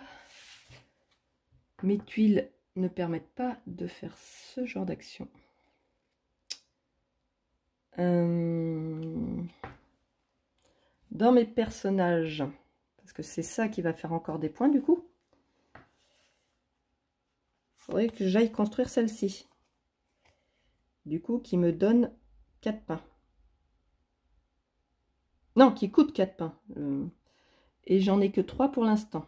Mes tuiles ne permettent pas de faire ce genre d'action. Dans mes personnages, parce que c'est ça qui va faire encore des points du coup, il faudrait que j'aille construire celle-ci. Du coup, qui me donne 4 pains. Non, qui coûte 4 pains. Et j'en ai que 3 pour l'instant.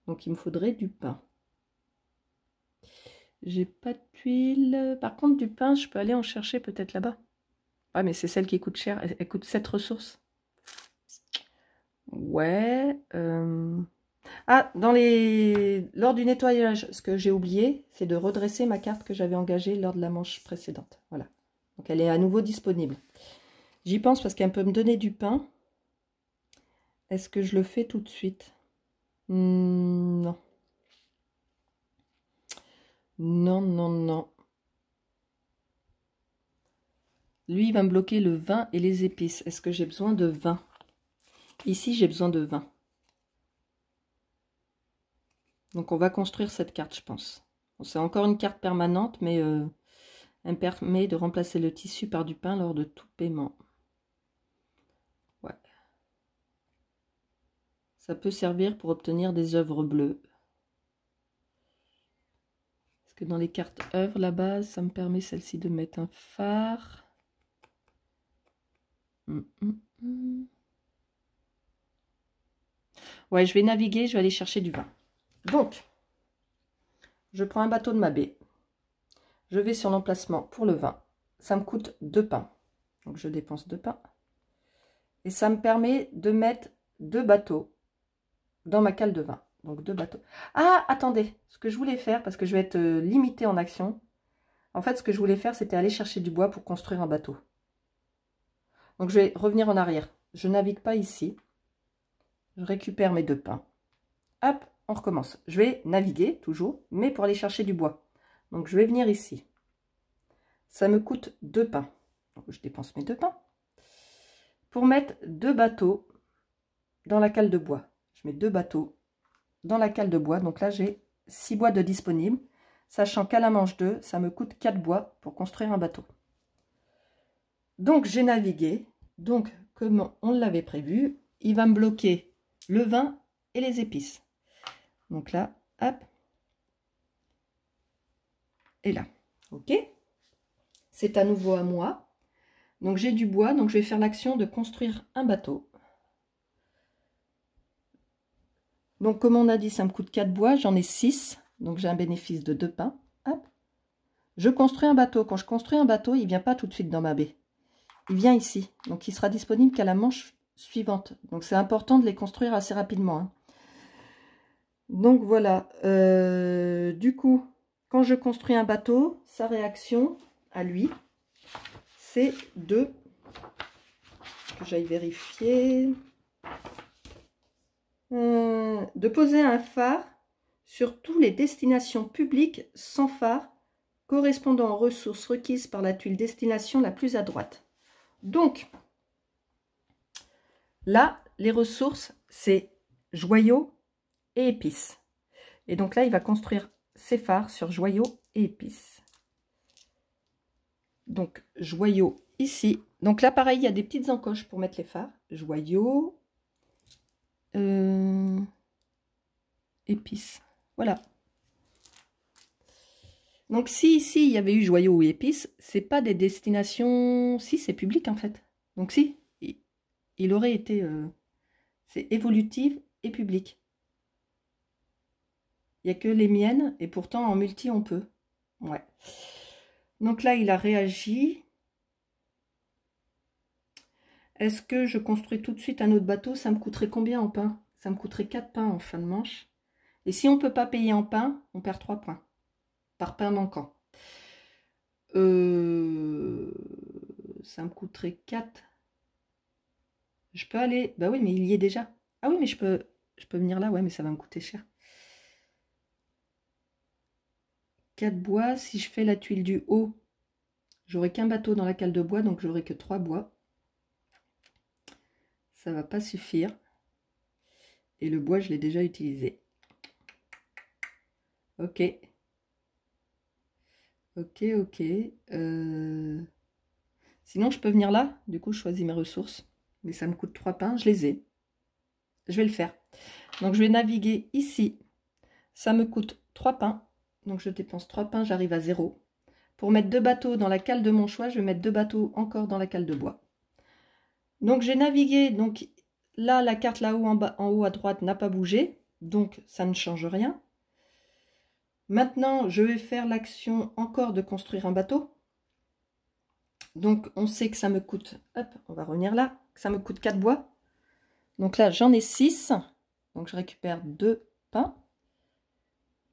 Donc, il me faudrait du pain. J'ai pas de tuiles. Par contre, du pain, je peux aller en chercher peut-être là-bas. Ah, mais c'est celle qui coûte cher. Elle coûte 7 ressources. Ouais. Ah, lors du nettoyage, ce que j'ai oublié, c'est de redresser ma carte que j'avais engagée lors de la manche précédente. Voilà. Donc, elle est à nouveau disponible. J'y pense parce qu'elle peut me donner du pain. Est-ce que je le fais tout de suite? Non. Non. Lui, il va me bloquer le vin et les épices. Est-ce que j'ai besoin de vin? Ici, j'ai besoin de vin. Donc, on va construire cette carte, je pense. Bon, c'est encore une carte permanente, mais elle permet de remplacer le tissu par du pain lors de tout paiement. Ouais. Ça peut servir pour obtenir des œuvres bleues. Parce que dans les cartes œuvres, la base, ça me permet celle-ci de mettre un phare. Ouais, je vais naviguer, je vais aller chercher du vin. Donc, je prends un bateau de ma baie. Je vais sur l'emplacement pour le vin. Ça me coûte 2 pains. Donc, je dépense 2 pains. Et ça me permet de mettre 2 bateaux dans ma cale de vin. Donc, 2 bateaux. Ah, attendez. Ce que je voulais faire, parce que je vais être limitée en action. En fait, ce que je voulais faire, c'était aller chercher du bois pour construire un bateau. Donc, je vais revenir en arrière. Je navigue pas ici. Je récupère mes 2 pains. Hop, on recommence. Je vais naviguer, toujours, mais pour aller chercher du bois. Donc, je vais venir ici. Ça me coûte 2 pains. Donc, je dépense mes 2 pains. Pour mettre 2 bateaux dans la cale de bois. Je mets 2 bateaux dans la cale de bois. Donc là, j'ai 6 bois de disponibles. Sachant qu'à la manche 2, ça me coûte 4 bois pour construire un bateau. Donc, j'ai navigué. Donc, comme on l'avait prévu, il va me bloquer le vin et les épices. Donc là, hop. Et là. OK. C'est à nouveau à moi. Donc, j'ai du bois. Donc, je vais faire l'action de construire un bateau. Donc, comme on a dit, ça me coûte 4 bois. J'en ai 6. Donc, j'ai un bénéfice de 2 pains. Hop. Je construis un bateau. Quand je construis un bateau, il ne vient pas tout de suite dans ma baie. Il vient ici. Donc, il sera disponible qu'à la manche suivante. Donc, c'est important de les construire assez rapidement. Hein. Donc, voilà. Du coup, quand je construis un bateau, sa réaction à lui, c'est de que j'aille vérifier. De poser un phare sur toutes les destinations publiques sans phare correspondant aux ressources requises par la tuile destination la plus à droite. Donc, là, les ressources, c'est joyaux et épices. Et donc là, il va construire ses phares sur joyaux et épices. Donc, joyaux ici. Donc là, pareil, il y a des petites encoches pour mettre les phares. Joyaux, épices. Voilà. Donc si ici, il y avait eu joyaux ou épices, c'est pas des destinations... Si, c'est public en fait. Donc si, il aurait été... c'est évolutive et public. Il n'y a que les miennes, et pourtant en multi, on peut. Ouais. Donc là, il a réagi. Est-ce que je construis tout de suite un autre bateau? Ça me coûterait combien en pain? Ça me coûterait 4 pains en fin de manche. Et si on ne peut pas payer en pain, on perd 3 points. Par pain manquant. Ça me coûterait 4. Je peux aller... Bah oui, mais il y est déjà. Ah oui, mais je peux venir là. Ouais, mais ça va me coûter cher. 4 bois. Si je fais la tuile du haut, j'aurai qu'un bateau dans la cale de bois, donc j'aurai que 3 bois. Ça va pas suffire. Et le bois, je l'ai déjà utilisé. Ok. Ok, ok. Sinon, je peux venir là. Du coup, je choisis mes ressources. Mais ça me coûte 3 pains. Je les ai. Je vais le faire. Donc, je vais naviguer ici. Ça me coûte 3 pains. Donc, je dépense 3 pains. J'arrive à 0. Pour mettre 2 bateaux dans la cale de mon choix, je vais mettre 2 bateaux encore dans la cale de bois. Donc, j'ai navigué. Donc, là, la carte là-haut, en haut à droite, n'a pas bougé. Donc, ça ne change rien. Maintenant, je vais faire l'action encore de construire un bateau. Donc, on sait que ça me coûte, hop, on va revenir là, que ça me coûte 4 bois. Donc là, j'en ai 6. Donc, je récupère 2 pains.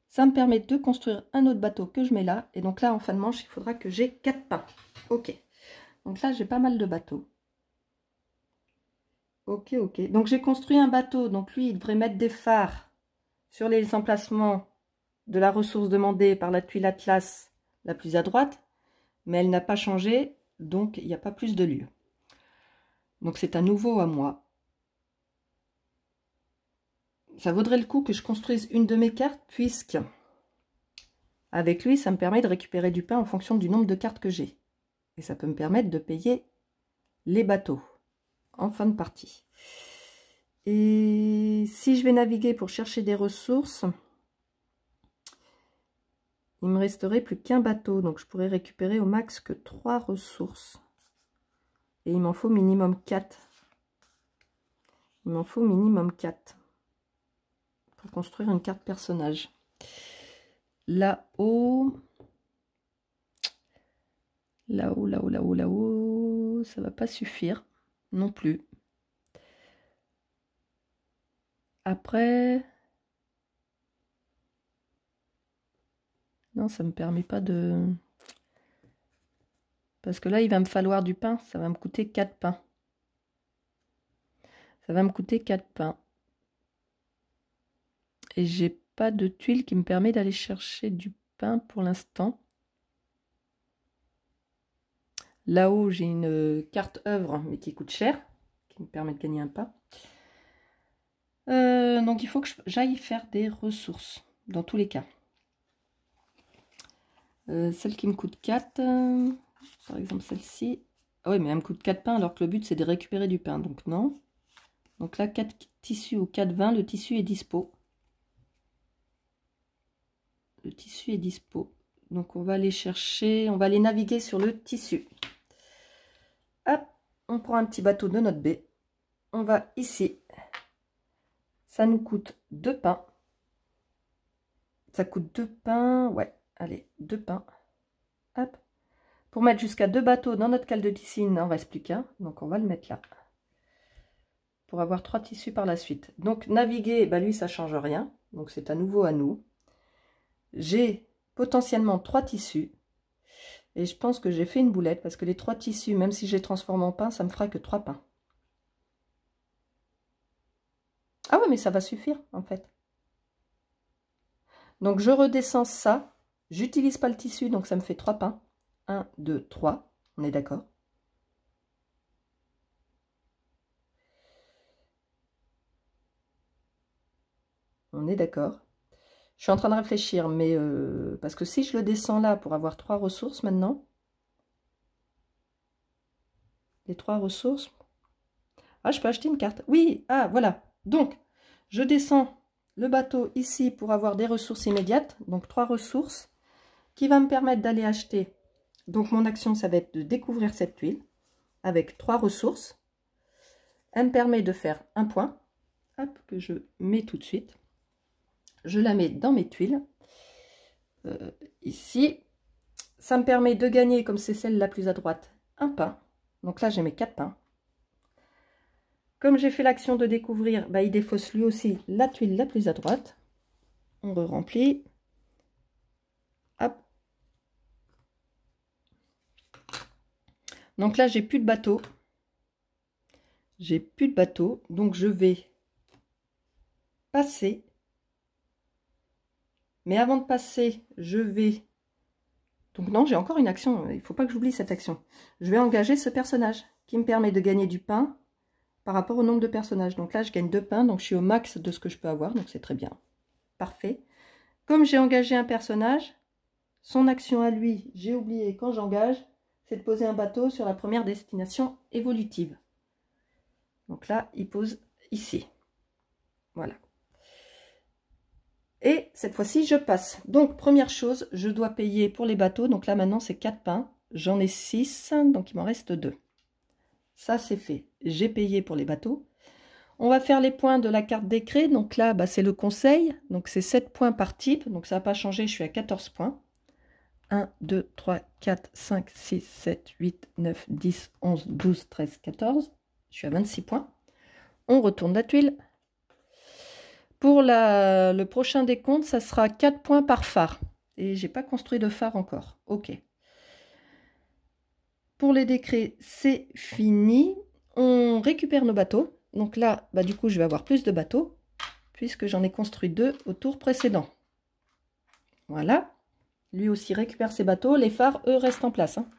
Ça me permet de construire un autre bateau que je mets là. Et donc là, en fin de manche, il faudra que j'ai 4 pains. Ok. Donc là, j'ai pas mal de bateaux. Ok, ok. Donc, j'ai construit un bateau. Donc, lui, il devrait mettre des phares sur les emplacements de la ressource demandée par la tuile Atlas la plus à droite. Mais elle n'a pas changé. Donc, il n'y a pas plus de lieu. Donc, c'est à nouveau à moi. Ça vaudrait le coup que je construise une de mes cartes, puisque avec lui, ça me permet de récupérer du pain en fonction du nombre de cartes que j'ai. Et ça peut me permettre de payer les bateaux en fin de partie. Et si je vais naviguer pour chercher des ressources, il me resterait plus qu'un bateau. Donc, je pourrais récupérer au max que 3 ressources. Et il m'en faut minimum 4. Il m'en faut minimum 4. Pour construire une carte personnage. Là-haut, là-haut, ça va pas suffire non plus. Après, non, ça me permet pas de... Parce que là, il va me falloir du pain, ça va me coûter 4 pains. Ça va me coûter 4 pains. Et j'ai pas de tuile qui me permet d'aller chercher du pain pour l'instant. Là-haut, j'ai une carte œuvre, mais qui coûte cher, qui me permet de gagner un pain. Donc, il faut que j'aille faire des ressources, dans tous les cas. Celle qui me coûte 4, par exemple celle-ci. Ah oui, mais elle me coûte 4 pains, alors que le but, c'est de récupérer du pain. Donc, non. Donc là, 4 tissus ou 4 vins, le tissu est dispo. Le tissu est dispo. Donc, on va aller chercher, on va aller naviguer sur le tissu. Hop, on prend un petit bateau de notre baie. On va ici. Ça nous coûte 2 pains. Ça coûte 2 pains. Ouais, allez, 2 pains. Hop. Pour mettre jusqu'à 2 bateaux dans notre cale de tissu, il n'en reste plus qu'un. Donc, on va le mettre là. Pour avoir 3 tissus par la suite. Donc, naviguer, bah lui, ça ne change rien. Donc, c'est à nouveau à nous. J'ai potentiellement 3 tissus. Et je pense que j'ai fait une boulette parce que les 3 tissus, même si je les transforme en pain, ça me fera que 3 pains. Ah ouais, mais ça va suffire en fait. Donc je redescends ça. J'utilise pas le tissu, donc ça me fait 3 pains. 1, 2, 3. On est d'accord? On est d'accord. Je suis en train de réfléchir, mais parce que si je le descends là pour avoir 3 ressources maintenant, les 3 ressources, ah, je peux acheter une carte. Oui, ah, voilà. Donc, je descends le bateau ici pour avoir des ressources immédiates, donc 3 ressources, qui va me permettre d'aller acheter. Donc, mon action, ça va être de découvrir cette tuile avec 3 ressources. Elle me permet de faire un point, hop, que je mets tout de suite. Je la mets dans mes tuiles, ici. Ça me permet de gagner, comme c'est celle la plus à droite, un pain. Donc là, j'ai mes 4 pains. Comme j'ai fait l'action de découvrir, bah, il défausse lui aussi la tuile la plus à droite. On re-remplit. Hop. Donc là, j'ai plus de bateau. J'ai plus de bateau. Donc je vais passer. Mais avant de passer, je vais... Donc non, j'ai encore une action. Il ne faut pas que j'oublie cette action. Je vais engager ce personnage qui me permet de gagner du pain par rapport au nombre de personnages. Donc là, je gagne 2 pains. Donc je suis au max de ce que je peux avoir. Donc c'est très bien. Parfait. Comme j'ai engagé un personnage, son action à lui, j'ai oublié quand j'engage, c'est de poser un bateau sur la première destination évolutive. Donc là, il pose ici. Voilà. Et cette fois-ci, je passe. Donc, première chose, je dois payer pour les bateaux. Donc là, maintenant, c'est 4 pains. J'en ai 6, donc il m'en reste 2. Ça, c'est fait. J'ai payé pour les bateaux. On va faire les points de la carte décret. Donc là, bah, c'est le conseil. Donc, c'est 7 points par type. Donc, ça n'a pas changé. Je suis à 14 points. 1, 2, 3, 4, 5, 6, 7, 8, 9, 10, 11, 12, 13, 14. Je suis à 26 points. On retourne la tuile. Pour le prochain décompte, ça sera 4 points par phare. Et j'ai pas construit de phare encore. Ok. Pour les décrets, c'est fini. On récupère nos bateaux. Donc là, bah, du coup, je vais avoir plus de bateaux, puisque j'en ai construit 2 au tour précédent. Voilà. Lui aussi récupère ses bateaux. Les phares, eux, restent en place. Hein.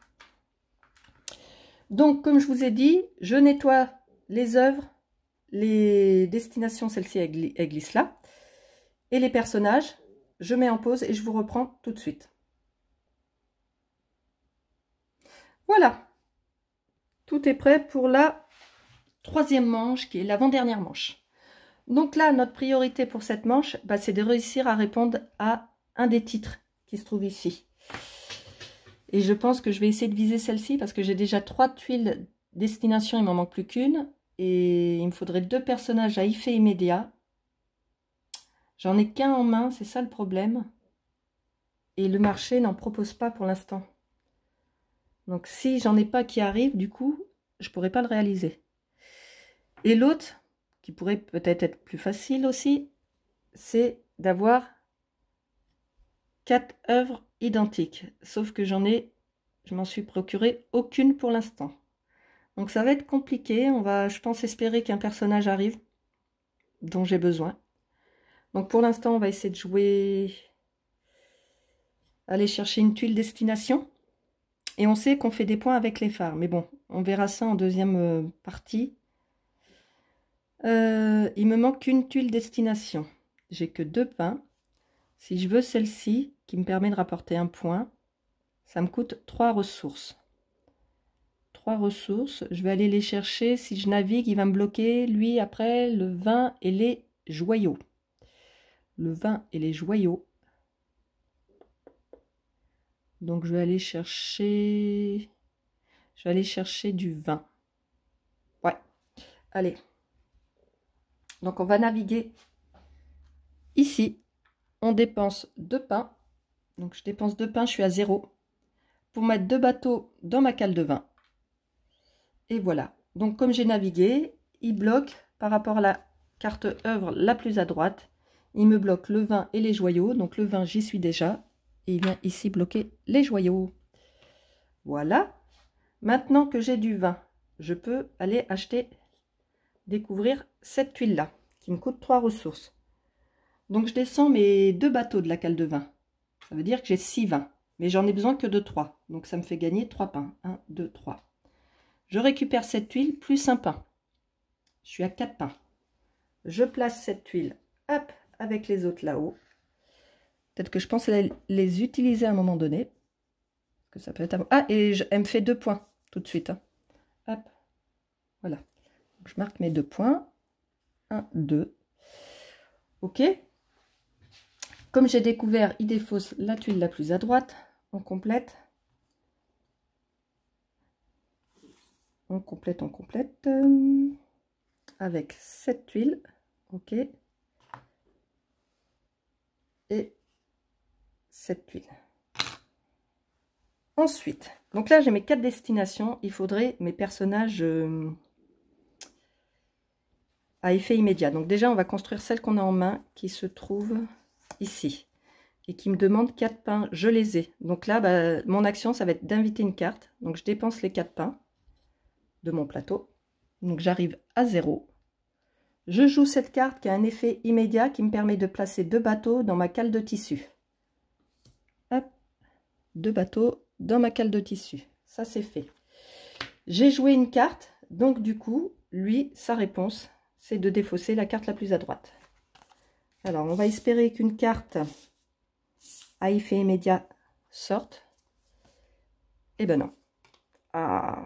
Donc, comme je vous ai dit, je nettoie les œuvres, les destinations, celle-ci, elle glisse là. Et les personnages, je mets en pause et je vous reprends tout de suite. Voilà. Tout est prêt pour la 3e manche, qui est l'avant-dernière manche. Donc là, notre priorité pour cette manche, bah, c'est de réussir à répondre à un des titres qui se trouve ici. Et je pense que je vais essayer de viser celle-ci parce que j'ai déjà 3 tuiles destination, il m'en manque plus qu'une. Et il me faudrait 2 personnages à effet immédiat. J'en ai qu'un en main, c'est ça le problème. Et le marché n'en propose pas pour l'instant. Donc si j'en ai pas qui arrive, du coup, je pourrais pas le réaliser. Et l'autre, qui pourrait peut-être être plus facile aussi, c'est d'avoir 4 œuvres identiques. Sauf que je m'en suis procuré aucune pour l'instant. Donc ça va être compliqué. On va, je pense, espérer qu'un personnage arrive dont j'ai besoin. Donc pour l'instant, on va essayer de jouer, aller chercher une tuile destination. Et on sait qu'on fait des points avec les phares. Mais bon, on verra ça en deuxième partie. Il me manque une tuile destination. J'ai que 2 pains. Si je veux celle-ci, qui me permet de rapporter un point, ça me coûte 3 ressources. 3 ressources. Je vais aller les chercher. Si je navigue, il va me bloquer, lui, après, le vin et les joyaux. Le vin et les joyaux. Donc je vais aller chercher du vin. Ouais. Allez. Donc on va naviguer ici. On dépense 2 pains. Donc je dépense 2 pains, je suis à 0. Pour mettre 2 bateaux dans ma cale de vin. Et voilà. Donc comme j'ai navigué, il bloque par rapport à la carte œuvre la plus à droite. Il me bloque le vin et les joyaux. Donc le vin, j'y suis déjà. Et il vient ici bloquer les joyaux. Voilà. Maintenant que j'ai du vin, je peux aller découvrir cette tuile-là, qui me coûte 3 ressources. Donc je descends mes 2 bateaux de la cale de vin. Ça veut dire que j'ai 6 vins. Mais j'en ai besoin que de 3. Donc ça me fait gagner 3 pains. 1, 2, 3. Je récupère cette tuile plus un pain. Je suis à 4 pains. Je place cette tuile, hop, avec les autres là-haut. Peut-être que je pense les utiliser à un moment donné. Que ça peut être ah, et elle me fait 2 points tout de suite. Hein. Hop, voilà. Donc, je marque mes 2 points. 1, 2. Ok. Comme j'ai découvert, il défausse la tuile la plus à droite. On complète. On complète, avec cette tuile. Ok. Et cette tuile. Ensuite, donc là j'ai mes 4 destinations. Il faudrait mes personnages à effet immédiat. Donc déjà on va construire celle qu'on a en main qui se trouve ici et qui me demande 4 pains. Je les ai. Donc là bah, mon action ça va être d'inviter une carte. Donc je dépense les 4 pains de mon plateau. Donc j'arrive à 0. Je joue cette carte qui a un effet immédiat qui me permet de placer 2 bateaux dans ma cale de tissu. Hop, 2 bateaux dans ma cale de tissu. Ça c'est fait. J'ai joué une carte, donc du coup, lui, sa réponse, c'est de défausser la carte la plus à droite. Alors, on va espérer qu'une carte à effet immédiat sorte. Eh ben non. Ah,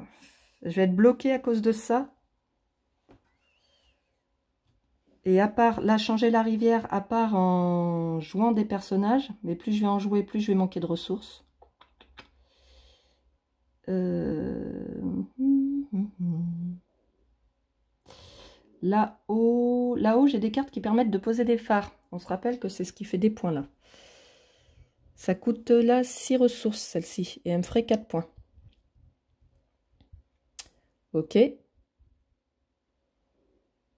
je vais être bloquée à cause de ça. Et à part, là, changer la rivière, à part en jouant des personnages, mais plus je vais en jouer, plus je vais manquer de ressources. Là-haut, j'ai des cartes qui permettent de poser des phares. On se rappelle que c'est ce qui fait des points là. Ça coûte là 6 ressources, celle-ci, et elle me ferait 4 points. Ok.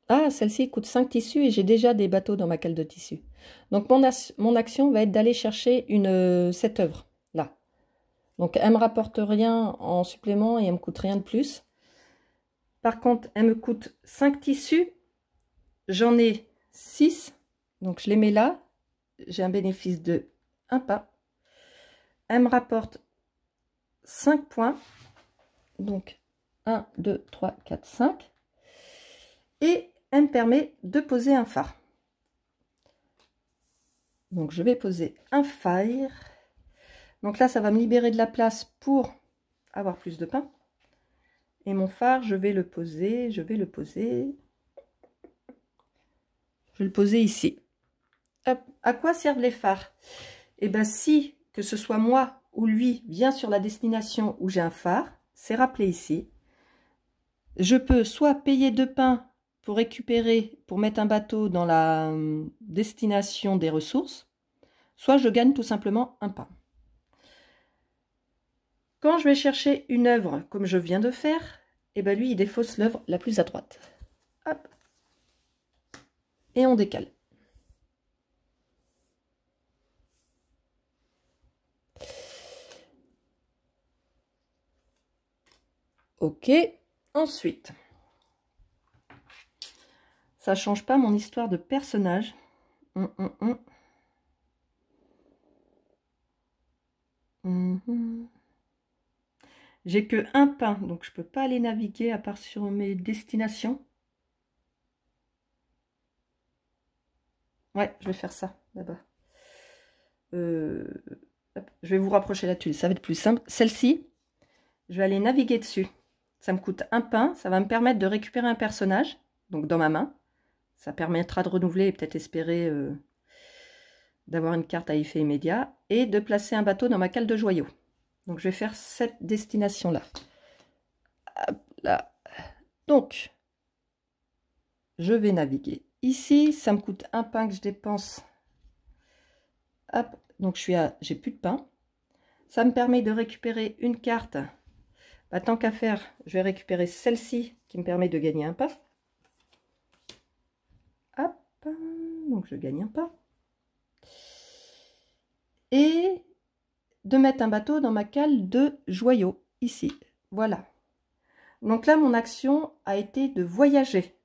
Ah, celle-ci coûte 5 tissus et j'ai déjà des bateaux dans ma cale de tissu. Donc mon action va être d'aller chercher cette œuvre là. Donc elle me rapporte rien en supplément et elle me coûte rien de plus. Par contre, elle me coûte 5 tissus. J'en ai 6. Donc je les mets là. J'ai un bénéfice de 1 pain. Elle me rapporte 5 points. Donc 1, 2, 3, 4, 5. Et elle me permet de poser un phare. Donc je vais poser un phare. Donc là, ça va me libérer de la place pour avoir plus de pain. Et mon phare, je vais le poser, je vais le poser ici. Hop. À quoi servent les phares? Eh bien, si, que ce soit moi ou lui, vient sur la destination où j'ai un phare, c'est rappelé ici. Je peux soit payer 2 pains pour récupérer, pour mettre un bateau dans la destination des ressources, soit je gagne tout simplement un pain. Quand je vais chercher une œuvre comme je viens de faire, et ben lui il défausse l'œuvre la plus à droite. Hop. Et on décale. Ok. Ensuite, ça change pas mon histoire de personnage. J'ai que un pain, donc je peux pas aller naviguer à part sur mes destinations. Ouais, je vais faire ça là-bas. Je vais vous rapprocher la tuile, ça va être plus simple. Celle-ci, je vais aller naviguer dessus. Ça me coûte un pain, ça va me permettre de récupérer un personnage, donc dans ma main. Ça permettra de renouveler et peut-être espérer d'avoir une carte à effet immédiat et de placer un bateau dans ma cale de joyaux. Donc je vais faire cette destination-là. Là. Donc, je vais naviguer ici. Ça me coûte un pain que je dépense. Hop, donc j'ai plus de pain. Ça me permet de récupérer une carte. Bah, tant qu'à faire, je vais récupérer celle-ci qui me permet de gagner un pain. Hop, donc je gagne un pain. Et de mettre un bateau dans ma cale de joyaux, ici. Voilà. Donc là, mon action a été de voyager.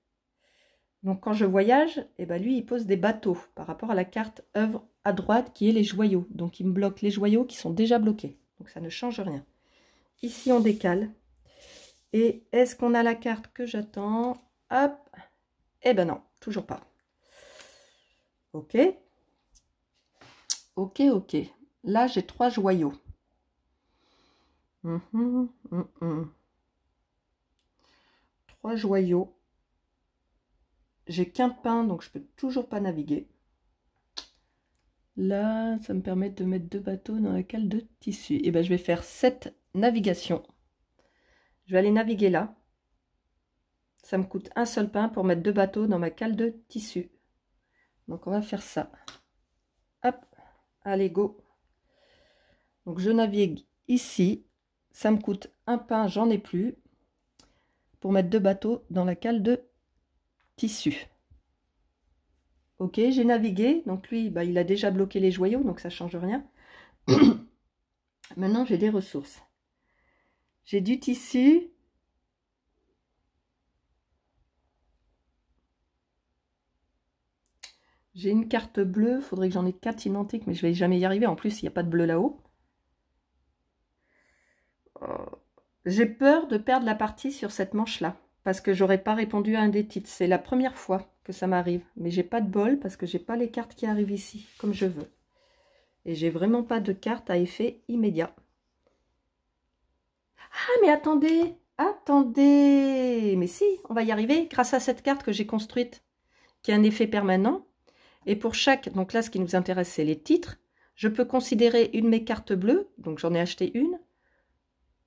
Donc quand je voyage, eh ben lui, il pose des bateaux par rapport à la carte œuvre à droite qui est les joyaux. Donc il me bloque les joyaux qui sont déjà bloqués. Donc ça ne change rien. Ici, on décale. Et est-ce qu'on a la carte que j'attends? Hop. Eh ben non, toujours pas. Ok. Ok, ok. Là, j'ai 3 joyaux. 3 joyaux. J'ai qu'un pain, donc je peux toujours pas naviguer. Là, ça me permet de mettre 2 bateaux dans la cale de tissu. Et ben, je vais faire 7 navigations. Je vais aller naviguer là. Ça me coûte un seul pain pour mettre 2 bateaux dans ma cale de tissu. Donc, on va faire ça. Hop, allez, go. Donc, je navigue ici. Ça me coûte un pain, j'en ai plus. Pour mettre 2 bateaux dans la cale de tissu. Ok, j'ai navigué. Donc, lui, bah, il a déjà bloqué les joyaux, donc ça ne change rien. Maintenant, j'ai des ressources. J'ai du tissu. J'ai une carte bleue. Il faudrait que j'en ai 4 identiques, mais je vais jamais y arriver. En plus, il n'y a pas de bleu là-haut. J'ai peur de perdre la partie sur cette manche-là. Parce que j'aurais pas répondu à un des titres. C'est la première fois que ça m'arrive. Mais j'ai pas de bol parce que j'ai pas les cartes qui arrivent ici, comme je veux. Et j'ai vraiment pas de carte à effet immédiat. Ah, mais attendez, attendez. Mais si, on va y arriver grâce à cette carte que j'ai construite, qui a un effet permanent. Et pour chaque, donc là, ce qui nous intéresse, c'est les titres. Je peux considérer une de mes cartes bleues, donc j'en ai acheté une,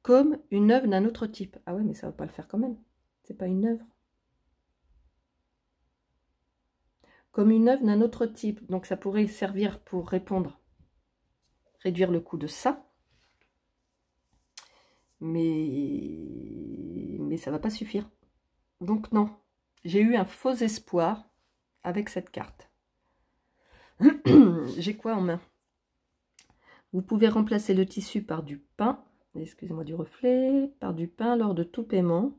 comme une œuvre d'un autre type. Ah ouais, mais ça va pas le faire quand même. C'est pas une œuvre. Comme une œuvre d'un autre type. Donc ça pourrait servir pour répondre, réduire le coût de ça. Mais ça va pas suffire. Donc non, j'ai eu un faux espoir avec cette carte. J'ai quoi en main? Vous pouvez remplacer le tissu par du pain. Excusez-moi du reflet. Par du pain lors de tout paiement.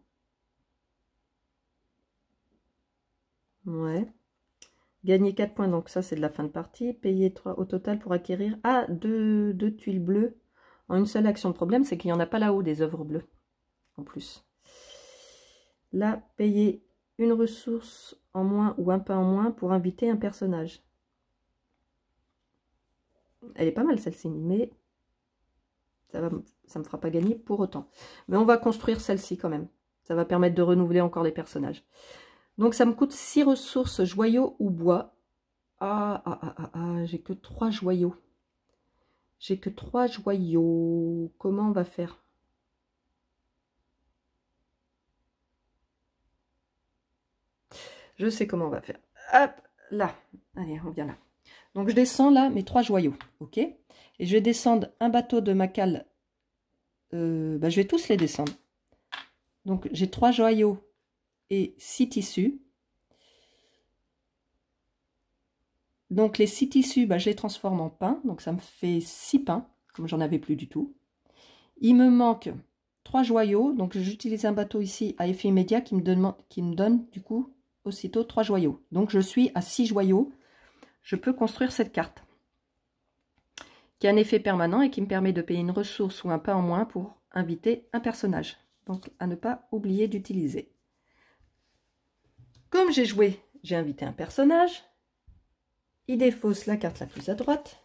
Ouais. Gagner 4 points, donc ça c'est de la fin de partie. Payer 3 au total pour acquérir 2 tuiles bleues en une seule action. Le problème c'est qu'il n'y en a pas là-haut des œuvres bleues. En plus. Là, payer une ressource en moins ou un pain en moins pour inviter un personnage. Elle est pas mal celle-ci, mais ça me fera pas gagner pour autant. Mais on va construire celle-ci quand même. Ça va permettre de renouveler encore les personnages. Donc ça me coûte 6 ressources, joyaux ou bois. J'ai que 3 joyaux. J'ai que 3 joyaux. Comment on va faire? Je sais comment on va faire. Hop, là. Allez, on vient là. Donc je descends là mes 3 joyaux. Ok? Et je vais descendre un bateau de ma cale. Je vais tous les descendre. Donc j'ai 3 joyaux et 6 tissus. Donc les 6 tissus, je les transforme en pain. Donc ça me fait 6 pains, comme j'en avais plus du tout. Il me manque 3 joyaux. Donc j'utilise un bateau ici à effet immédiat qui me donne du coup aussitôt 3 joyaux. Donc je suis à 6 joyaux. Je peux construire cette carte. Qui a un effet permanent et qui me permet de payer une ressource ou un pain en moins pour inviter un personnage. Donc à ne pas oublier d'utiliser. Comme j'ai joué, j'ai invité un personnage. Il défausse la carte la plus à droite.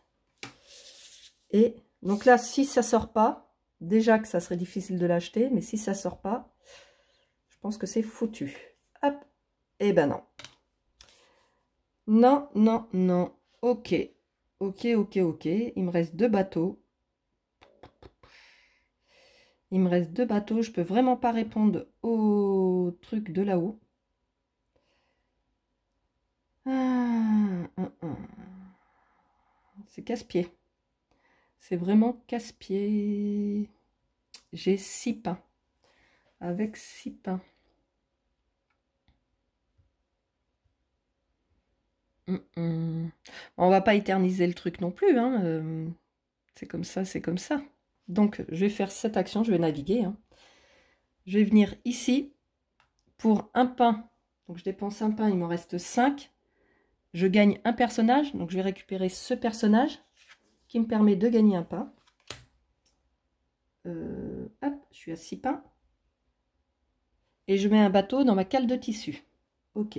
Et donc là, si ça sort pas, déjà que ça serait difficile de l'acheter, mais si ça sort pas, je pense que c'est foutu. Hop, et ben non. Non, non, non. Ok, ok, ok, ok. Il me reste 2 bateaux. Il me reste 2 bateaux. Je peux vraiment pas répondre au truc de là-haut. C'est casse-pied. C'est vraiment casse-pied. J'ai 6 pains. Avec 6 pains. On va pas éterniser le truc non plus. Hein. C'est comme ça, c'est comme ça. Donc, je vais faire cette action, je vais naviguer. Hein. Je vais venir ici pour un pain. Donc, je dépense un pain, il m'en reste 5. Je gagne un personnage, donc je vais récupérer ce personnage qui me permet de gagner un pain. Hop, je suis à 6 pains. Et je mets un bateau dans ma cale de tissu. Ok.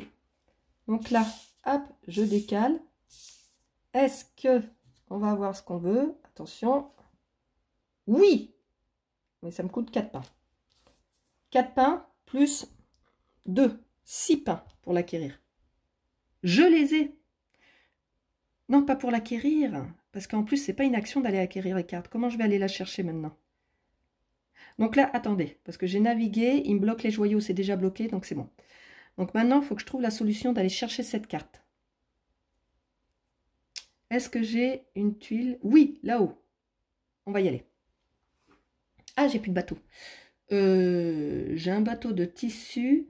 Donc là, hop, je décale. Est-ce que on va avoir ce qu'on veut? Attention. Oui! Mais ça me coûte 4 pains. 4 pains plus 2. 6 pains pour l'acquérir. Je les ai. Non, pas pour l'acquérir. Parce qu'en plus, c'est pas une action d'aller acquérir les cartes. Comment je vais aller la chercher maintenant? Donc là, attendez. Parce que j'ai navigué. Il me bloque les joyaux. C'est déjà bloqué. Donc c'est bon. Donc maintenant, il faut que je trouve la solution d'aller chercher cette carte. Est-ce que j'ai une tuile? Oui, là-haut. On va y aller. Ah, j'ai plus de bateau. J'ai un bateau de tissu.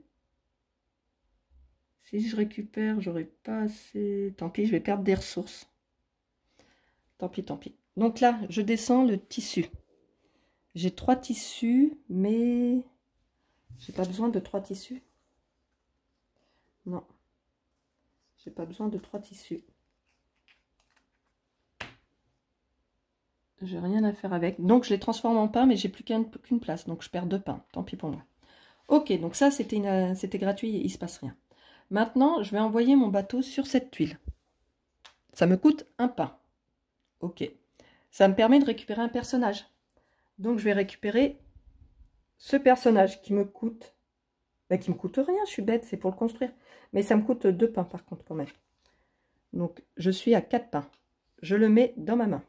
Si je récupère, j'aurai pas assez. Tant pis, je vais perdre des ressources. Tant pis, tant pis. Donc là, je descends le tissu. J'ai 3 tissus, mais j'ai pas besoin de 3 tissus. Non. J'ai pas besoin de 3 tissus. J'ai rien à faire avec. Donc, je les transforme en pain, mais j'ai plus qu'une place. Donc, je perds 2 pains. Tant pis pour moi. Ok, donc ça, c'était gratuit. Il ne se passe rien. Maintenant, je vais envoyer mon bateau sur cette tuile. Ça me coûte un pain. Ok. Ça me permet de récupérer un personnage. Donc, je vais récupérer ce personnage qui me coûte... Bah, qui me coûte rien, je suis bête, c'est pour le construire. Mais ça me coûte 2 pains, par contre, quand même. Donc, je suis à 4 pains. Je le mets dans ma main.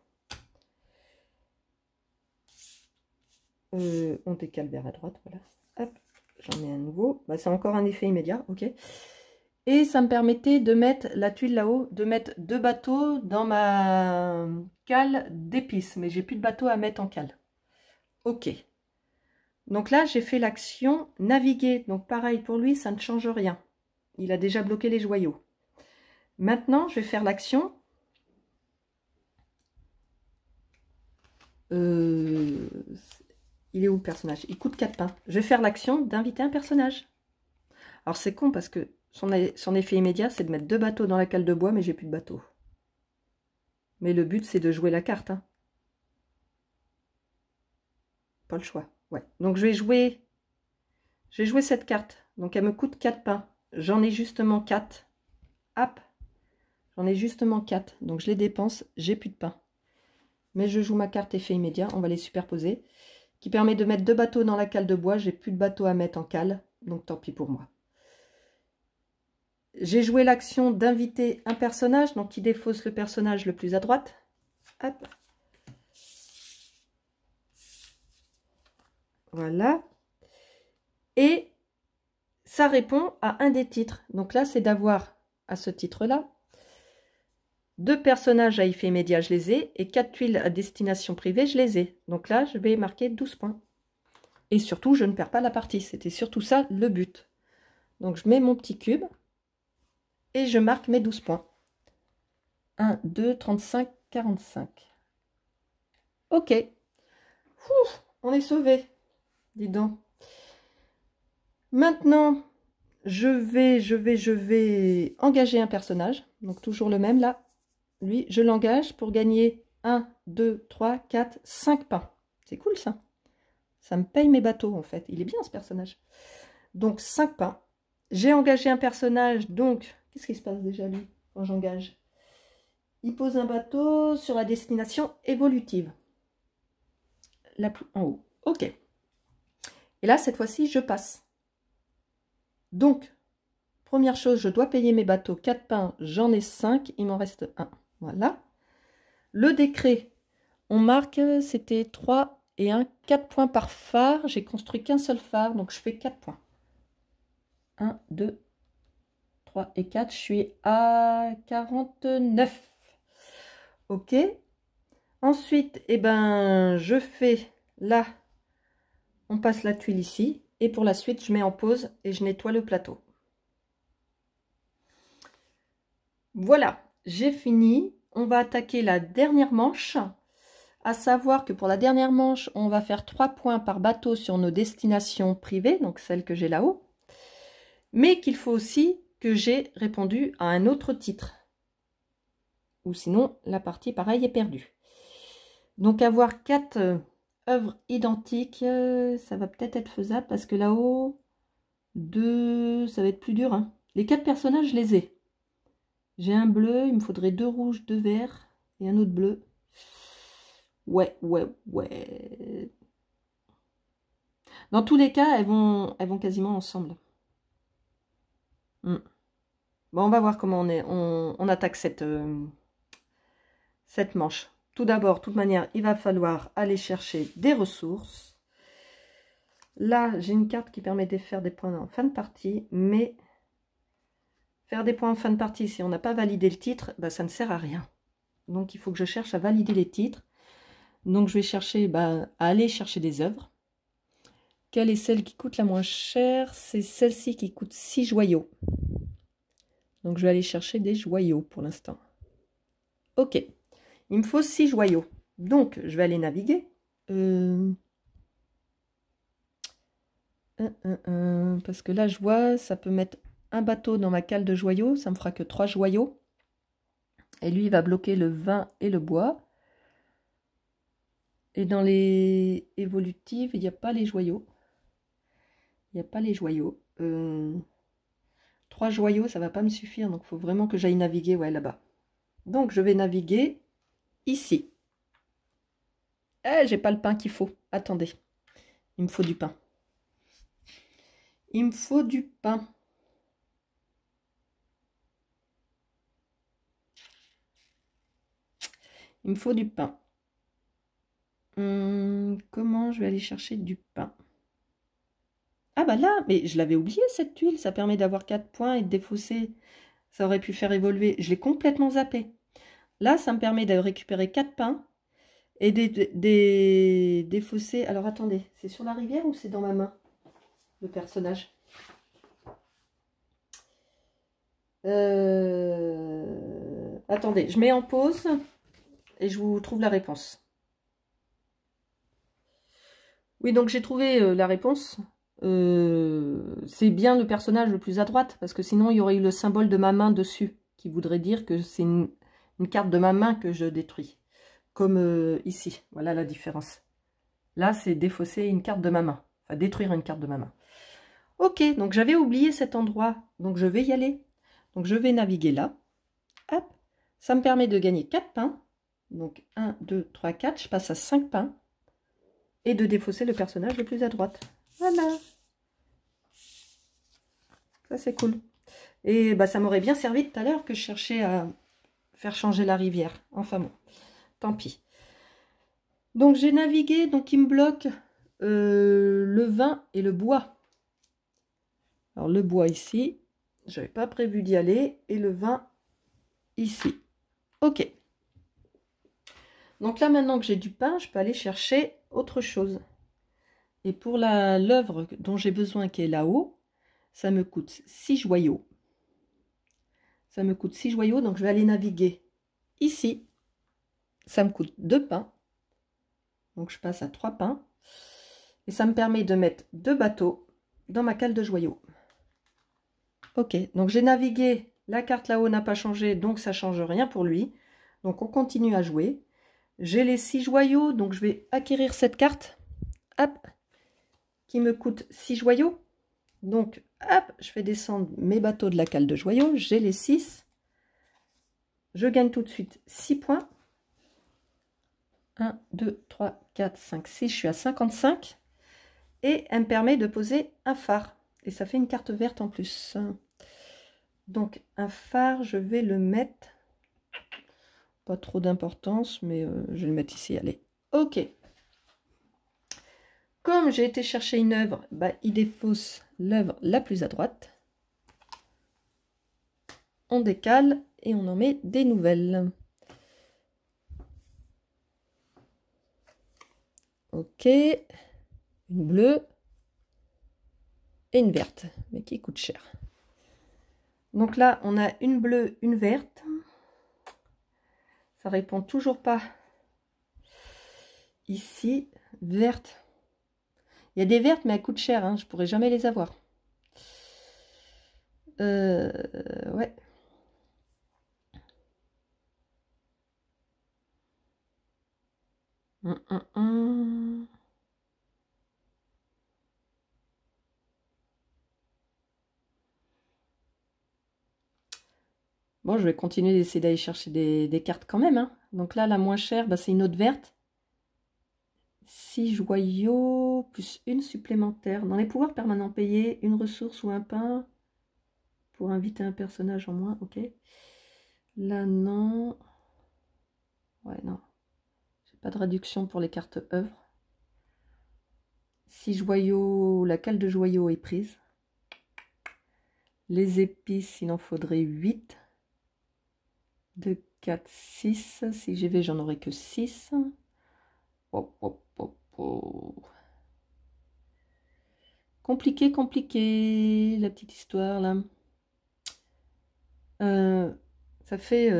On décale vers la droite, voilà. Hop, j'en mets un nouveau. Bah, c'est encore un effet immédiat, ok. Et ça me permettait de mettre la tuile là-haut, de mettre 2 bateaux dans ma cale d'épices. Mais j'ai plus de bateaux à mettre en cale. Ok. Donc là, j'ai fait l'action naviguer. Donc pareil pour lui, ça ne change rien. Il a déjà bloqué les joyaux. Maintenant, je vais faire l'action. Il est où le personnage? Il coûte 4 pains. Je vais faire l'action d'inviter un personnage. Alors c'est con parce que son effet immédiat, c'est de mettre 2 bateaux dans la cale de bois, mais j'ai plus de bateaux. Mais le but, c'est de jouer la carte. Hein. Pas le choix. Ouais. Donc je vais jouer cette carte. Donc elle me coûte 4 pains. J'en ai justement 4. Hop. J'en ai justement 4. Donc je les dépense. J'ai plus de pain. Mais je joue ma carte effet immédiat. On va les superposer. Qui permet de mettre 2 bateaux dans la cale de bois. J'ai plus de bateaux à mettre en cale. Donc tant pis pour moi. J'ai joué l'action d'inviter un personnage. Donc qui défausse le personnage le plus à droite. Hop. Voilà. Et ça répond à un des titres. Donc là, c'est d'avoir, à ce titre-là, 2 personnages à effet immédiat, je les ai, et 4 tuiles à destination privée, je les ai. Donc là, je vais marquer 12 points. Et surtout, je ne perds pas la partie. C'était surtout ça, le but. Donc, je mets mon petit cube et je marque mes 12 points. 1, 2, 35, 45. Ok. Ouf, on est sauvé. Dis donc. Maintenant, je vais engager un personnage. Donc, toujours le même, là. Lui, je l'engage pour gagner 1, 2, 3, 4, 5 pains. C'est cool, ça. Ça me paye mes bateaux, en fait. Il est bien, ce personnage. Donc, 5 pains. J'ai engagé un personnage, donc... Qu'est-ce qui se passe déjà, lui, quand j'engage? Il pose un bateau sur la destination évolutive. La plus en haut. Ok. Et là, cette fois-ci, je passe. Donc, première chose, je dois payer mes bateaux. 4 pains, j'en ai 5. Il m'en reste 1. Voilà. Le décret, on marque, c'était 3 et 1. 4 points par phare. J'ai construit qu'un seul phare, donc je fais 4 points. 1, 2, 3 et 4. Je suis à 49. Ok. Ensuite, eh ben, je fais là, on passe la tuile ici. Et pour la suite, je mets en pause et je nettoie le plateau. Voilà, j'ai fini. On va attaquer la dernière manche. À savoir que pour la dernière manche, on va faire 3 points par bateau sur nos destinations privées, donc celles que j'ai là-haut. Mais qu'il faut aussi que j'ai répondu à un autre titre. Ou sinon, la partie, pareil, est perdue. Donc, avoir 4 œuvres identiques, ça va peut-être être faisable parce que là-haut, 2, ça va être plus dur. Hein. Les 4 personnages, je les ai. J'ai un bleu, il me faudrait 2 rouges, 2 verts et un autre bleu. Ouais. Dans tous les cas, elles vont quasiment ensemble. Bon, on va voir comment on attaque cette manche. Tout d'abord, de toute manière, il va falloir aller chercher des ressources. Là, j'ai une carte qui permet de faire des points en fin de partie, mais faire des points en fin de partie, si on n'a pas validé le titre, bah, ça ne sert à rien. Donc, il faut que je cherche à valider les titres. Donc, je vais chercher à aller chercher des œuvres. Quelle est celle qui coûte la moins chère? C'est celle-ci qui coûte 6 joyaux. Donc, je vais aller chercher des joyaux pour l'instant. Ok. Il me faut 6 joyaux. Donc, je vais aller naviguer. Parce que là, je vois, ça peut mettre un bateau dans ma cale de joyaux. Ça me fera que 3 joyaux. Et lui, il va bloquer le vin et le bois. Et dans les évolutives, il n'y a pas les joyaux. Il n'y a pas les joyaux. 3 joyaux, ça ne va pas me suffire. Donc, il faut vraiment que j'aille naviguer là-bas. Donc, je vais naviguer ici. J'ai pas le pain qu'il faut. Attendez. Il me faut du pain. Il me faut du pain. Il me faut du pain. Comment je vais aller chercher du pain? Ah bah là, mais je l'avais oublié cette tuile. Ça permet d'avoir 4 points et de défausser. Ça aurait pu faire évoluer. Je l'ai complètement zappé. Là, ça me permet de récupérer 4 pains et des défausser. Alors attendez, c'est sur la rivière ou c'est dans ma main, le personnage? Attendez, je mets en pause et je vous trouve la réponse. Oui, donc j'ai trouvé la réponse. C'est bien le personnage le plus à droite, parce que sinon il y aurait eu le symbole de ma main dessus, qui voudrait dire que c'est une carte de ma main que je détruis. Comme ici, voilà la différence. Là, c'est défausser une carte de ma main, enfin détruire une carte de ma main. Ok, donc j'avais oublié cet endroit, donc je vais y aller. Donc je vais naviguer là. Hop, ça me permet de gagner 4 pains. Donc 1, 2, 3, 4, je passe à 5 pains. Et de défausser le personnage le plus à droite. Voilà. Ça, c'est cool. Et bah, ça m'aurait bien servi tout à l'heure que je cherchais à faire changer la rivière. Enfin bon, tant pis. Donc, j'ai navigué, donc il me bloque le vin et le bois. Alors, le bois ici, je n'avais pas prévu d'y aller. Et le vin ici. Ok. Donc là, maintenant que j'ai du pain, je peux aller chercher autre chose. Et pour l'œuvre dont j'ai besoin qui est là-haut, ça me coûte 6 joyaux. Ça me coûte 6 joyaux, donc je vais aller naviguer ici. Ça me coûte 2 pains. Donc je passe à 3 pains. Et ça me permet de mettre 2 bateaux dans ma cale de joyaux. Ok, donc j'ai navigué. La carte là-haut n'a pas changé, donc ça ne change rien pour lui. Donc on continue à jouer. J'ai les 6 joyaux, donc je vais acquérir cette carte. Hop, qui me coûte 6 joyaux. Donc, hop, je fais descendre mes bateaux de la cale de joyaux. J'ai les 6. Je gagne tout de suite 6 points. 1, 2, 3, 4, 5, 6. Je suis à 55. Et elle me permet de poser un phare. Et ça fait une carte verte en plus. Donc, un phare, je vais le mettre. Pas trop d'importance, mais je vais le mettre ici. Allez, ok. Comme j'ai été chercher une œuvre, bah, il défausse l'œuvre la plus à droite. On décale et on en met des nouvelles. Ok. Une bleue et une verte, mais qui coûte cher. Donc là, on a une bleue, une verte. Ça répond toujours pas ici, verte. Il y a des vertes, mais elles coûtent cher, hein, je pourrais jamais les avoir. Ouais. Bon, je vais continuer d'essayer d'aller chercher des cartes quand même, hein. Donc là, la moins chère, bah, c'est une autre verte. 6 joyaux, plus une supplémentaire. Dans les pouvoirs permanents payés, une ressource ou un pain pour inviter un personnage en moins. Ok. Là, non. Ouais, non. J'ai pas de réduction pour les cartes œuvres. 6 joyaux, la cale de joyaux est prise. Les épices, il en faudrait 8. 2, 4, 6. Si j'y vais, j'en aurai que 6. Hop, hop, hop, hop. Compliqué, compliqué, la petite histoire là. Ça fait...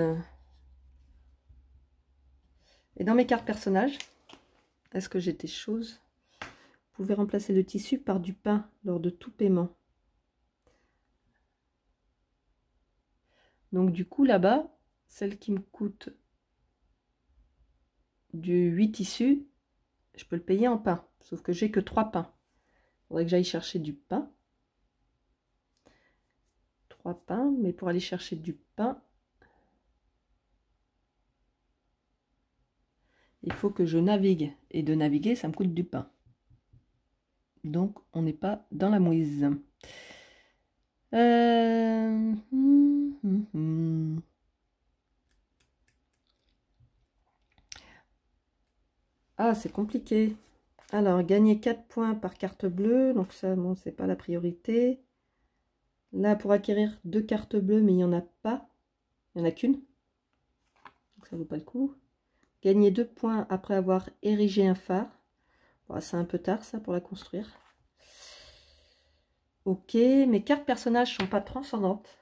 Et dans mes cartes personnages, est-ce que j'ai des choses? Vous pouvez remplacer le tissu par du pain lors de tout paiement. Donc du coup là-bas, celle qui me coûte du 8 tissus, je peux le payer en pain. Sauf que j'ai que 3 pains. Il faudrait que j'aille chercher du pain. 3 pains, mais pour aller chercher du pain, il faut que je navigue. Et de naviguer, ça me coûte du pain. Donc, on n'est pas dans la mouise. Ah, c'est compliqué. Alors, gagner 4 points par carte bleue. Donc ça, bon, c'est pas la priorité. Là, pour acquérir 2 cartes bleues, mais il n'y en a pas. Il n'y en a qu'une. Donc ça vaut pas le coup. Gagner 2 points après avoir érigé un phare. Bon, c'est un peu tard, ça, pour la construire. Ok, mes cartes personnages sont pas transcendantes.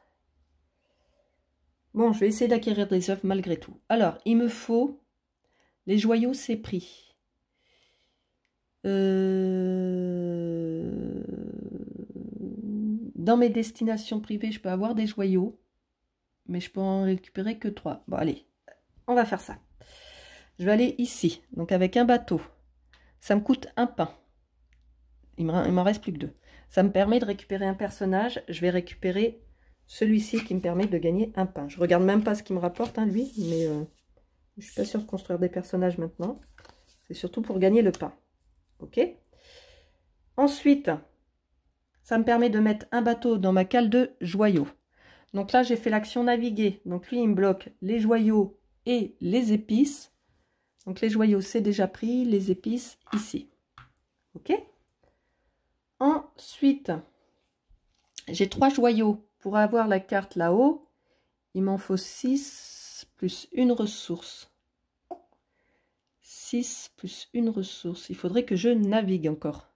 Bon, je vais essayer d'acquérir des œuvres malgré tout. Alors, il me faut les joyaux, c'est pris. Dans mes destinations privées, je peux avoir des joyaux, mais je peux en récupérer que 3. Bon, allez, on va faire ça. Je vais aller ici, donc avec un bateau. Ça me coûte un pain. Il m'en reste plus que 2. Ça me permet de récupérer un personnage. Je vais récupérer celui-ci qui me permet de gagner un pain. Je regarde même pas ce qu'il me rapporte, hein, lui, mais je suis pas sûre de construire des personnages maintenant. C'est surtout pour gagner le pain. Ok. Ensuite, ça me permet de mettre un bateau dans ma cale de joyaux. Donc là, j'ai fait l'action naviguer. Donc lui, il me bloque les joyaux et les épices. Donc les joyaux, c'est déjà pris. Les épices, ici. Ok. Ensuite, j'ai 3 joyaux. Pour avoir la carte là-haut, il m'en faut 6 plus une ressource. 6 plus une ressource. Il faudrait que je navigue encore.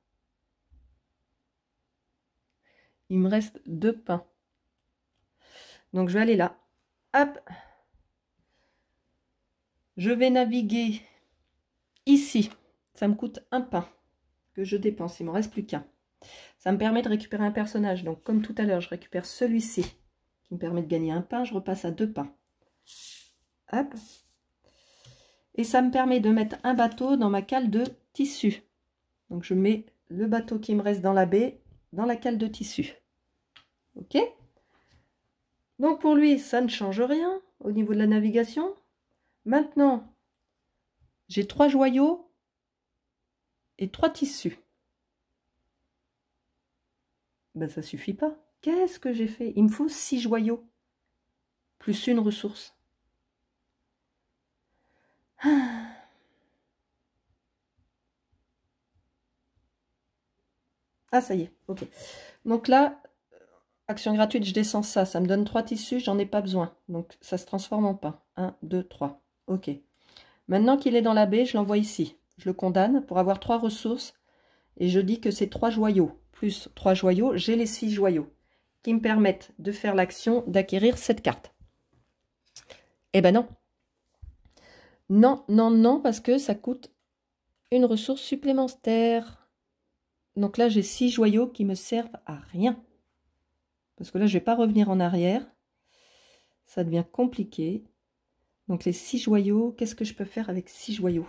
Il me reste 2 pains. Donc, je vais aller là. Hop. Je vais naviguer ici. Ça me coûte un pain que je dépense. Il ne m'en reste plus qu'un. Ça me permet de récupérer un personnage. Donc, comme tout à l'heure, je récupère celui-ci qui me permet de gagner un pain. Je repasse à 2 pains. Hop. Et ça me permet de mettre un bateau dans ma cale de tissu. Donc, je mets le bateau qui me reste dans la baie dans la cale de tissu. Ok. Donc, pour lui, ça ne change rien au niveau de la navigation. Maintenant, j'ai 3 joyaux et 3 tissus. Ben, ça suffit pas. Qu'est-ce que j'ai fait? Il me faut 6 joyaux. Plus une ressource. Ah, ça y est. Ok. Donc là, action gratuite, je descends ça. Ça me donne 3 tissus, j'en ai pas besoin. Donc, ça se transforme en pain. 1, 2, 3. Ok. Maintenant qu'il est dans la baie, je l'envoie ici. Je le condamne pour avoir 3 ressources. Et je dis que c'est 3 joyaux. Plus 3 joyaux, j'ai les 6 joyaux. Qui me permettent de faire l'action d'acquérir cette carte. Eh ben non. Non, non, non, parce que ça coûte une ressource supplémentaire. Donc là, j'ai 6 joyaux qui me servent à rien. Parce que là, je ne vais pas revenir en arrière. Ça devient compliqué. Donc les 6 joyaux, qu'est-ce que je peux faire avec 6 joyaux?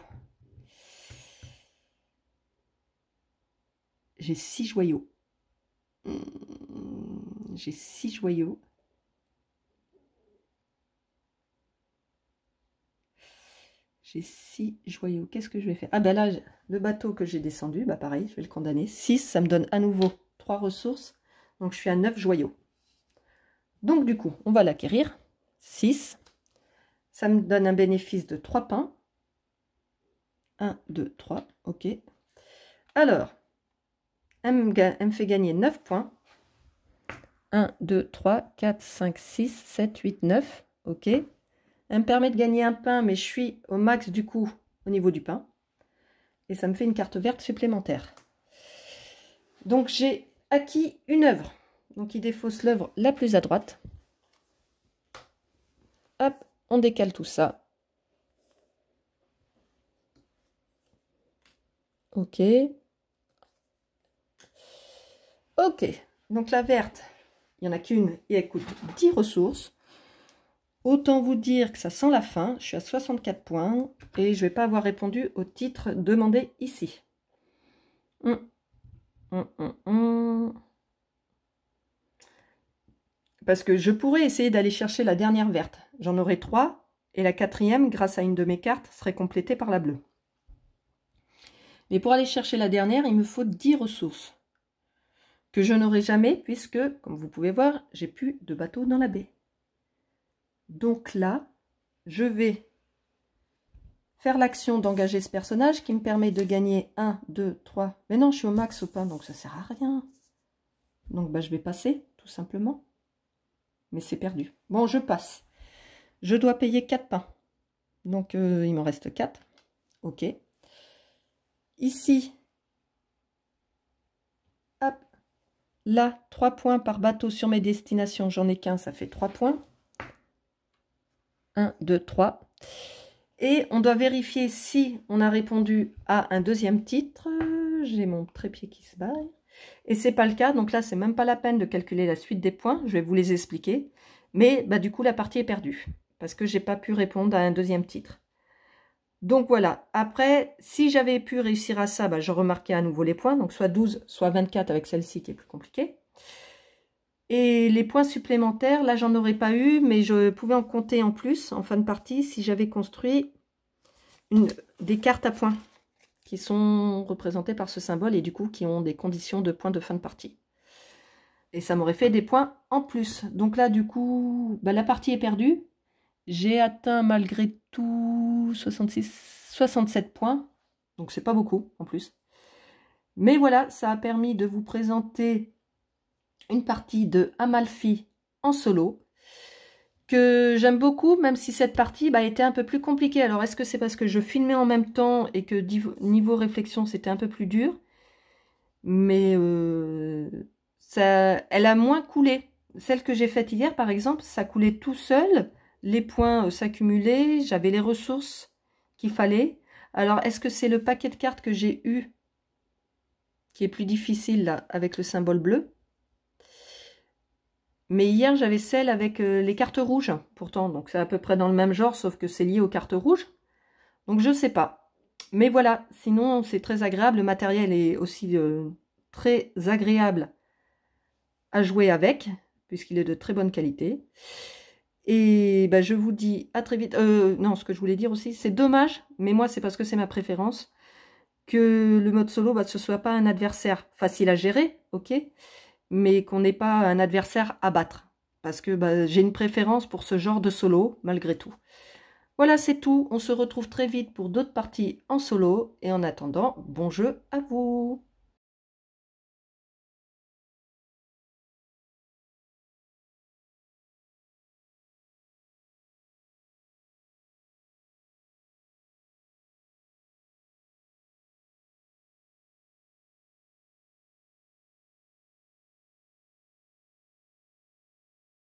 J'ai 6 joyaux. J'ai 6 joyaux. J'ai 6 joyaux. Qu'est-ce que je vais faire? Ah ben là, le bateau que j'ai descendu, bah pareil, je vais le condamner. 6, ça me donne à nouveau 3 ressources. Donc je suis à 9 joyaux. Donc du coup, on va l'acquérir. 6. Ça me donne un bénéfice de 3 pains. 1, 2, 3. Ok. Alors, elle me fait gagner 9 points. 1, 2, 3, 4, 5, 6, 7, 8, 9. Ok. Elle me permet de gagner un pain, mais je suis au max du coup au niveau du pain. Et ça me fait une carte verte supplémentaire. Donc j'ai acquis une œuvre. Donc il défausse l'œuvre la plus à droite. Hop, on décale tout ça. Ok. Ok. Donc la verte, il n'y en a qu'une et elle coûte 10 ressources. Autant vous dire que ça sent la fin. Je suis à 64 points et je ne vais pas avoir répondu au titre demandé ici. Parce que je pourrais essayer d'aller chercher la dernière verte. J'en aurai 3 et la 4e, grâce à une de mes cartes, serait complétée par la bleue. Mais pour aller chercher la dernière, il me faut 10 ressources. Que je n'aurai jamais puisque, comme vous pouvez voir, j'ai plus de bateau dans la baie. Donc là, je vais faire l'action d'engager ce personnage qui me permet de gagner 1, 2, 3. Mais non, je suis au max au pain, donc ça sert à rien. Donc bah, je vais passer, tout simplement. Mais c'est perdu. Bon, je passe. Je dois payer 4 pains. Donc il m'en reste 4. Ok. Ici, hop, là, 3 points par bateau sur mes destinations. J'en ai qu'un, ça fait 3 points. 1, 2, 3. Et on doit vérifier si on a répondu à un deuxième titre. J'ai mon trépied qui se barre. Et c'est pas le cas. Donc là, c'est même pas la peine de calculer la suite des points. Je vais vous les expliquer. Mais bah, du coup, la partie est perdue. Parce que j'ai pas pu répondre à un deuxième titre. Donc voilà. Après, si j'avais pu réussir à ça, bah, je remarquais à nouveau les points. Donc soit 12, soit 24 avec celle-ci qui est plus compliquée. Et les points supplémentaires, là, j'en aurais pas eu, mais je pouvais en compter en plus, en fin de partie, si j'avais construit des cartes à points qui sont représentées par ce symbole et du coup, qui ont des conditions de points de fin de partie. Et ça m'aurait fait des points en plus. Donc là, du coup, bah, la partie est perdue. J'ai atteint malgré tout 67 points. Donc, c'est pas beaucoup, en plus. Mais voilà, ça a permis de vous présenter une partie de Amalfi en solo que j'aime beaucoup, même si cette partie était un peu plus compliquée. Alors, est-ce que c'est parce que je filmais en même temps et que niveau réflexion, c'était un peu plus dur? Mais elle a moins coulé. Celle que j'ai faite hier, par exemple, ça coulait tout seul. Les points s'accumulaient, j'avais les ressources qu'il fallait. Alors, est-ce que c'est le paquet de cartes que j'ai eu qui est plus difficile, là, avec le symbole bleu? Mais hier, j'avais celle avec les cartes rouges, pourtant. Donc, c'est à peu près dans le même genre, sauf que c'est lié aux cartes rouges. Donc, je sais pas. Mais voilà, sinon, c'est très agréable. Le matériel est aussi très agréable à jouer avec, puisqu'il est de très bonne qualité. Et je vous dis à très vite. Non, ce que je voulais dire aussi, c'est dommage, mais moi, c'est parce que c'est ma préférence, que le mode solo, ce soit pas un adversaire facile à gérer, ok, mais qu'on n'ait pas un adversaire à battre. Parce que j'ai une préférence pour ce genre de solo, malgré tout. Voilà, c'est tout. On se retrouve très vite pour d'autres parties en solo. Et en attendant, bon jeu à vous!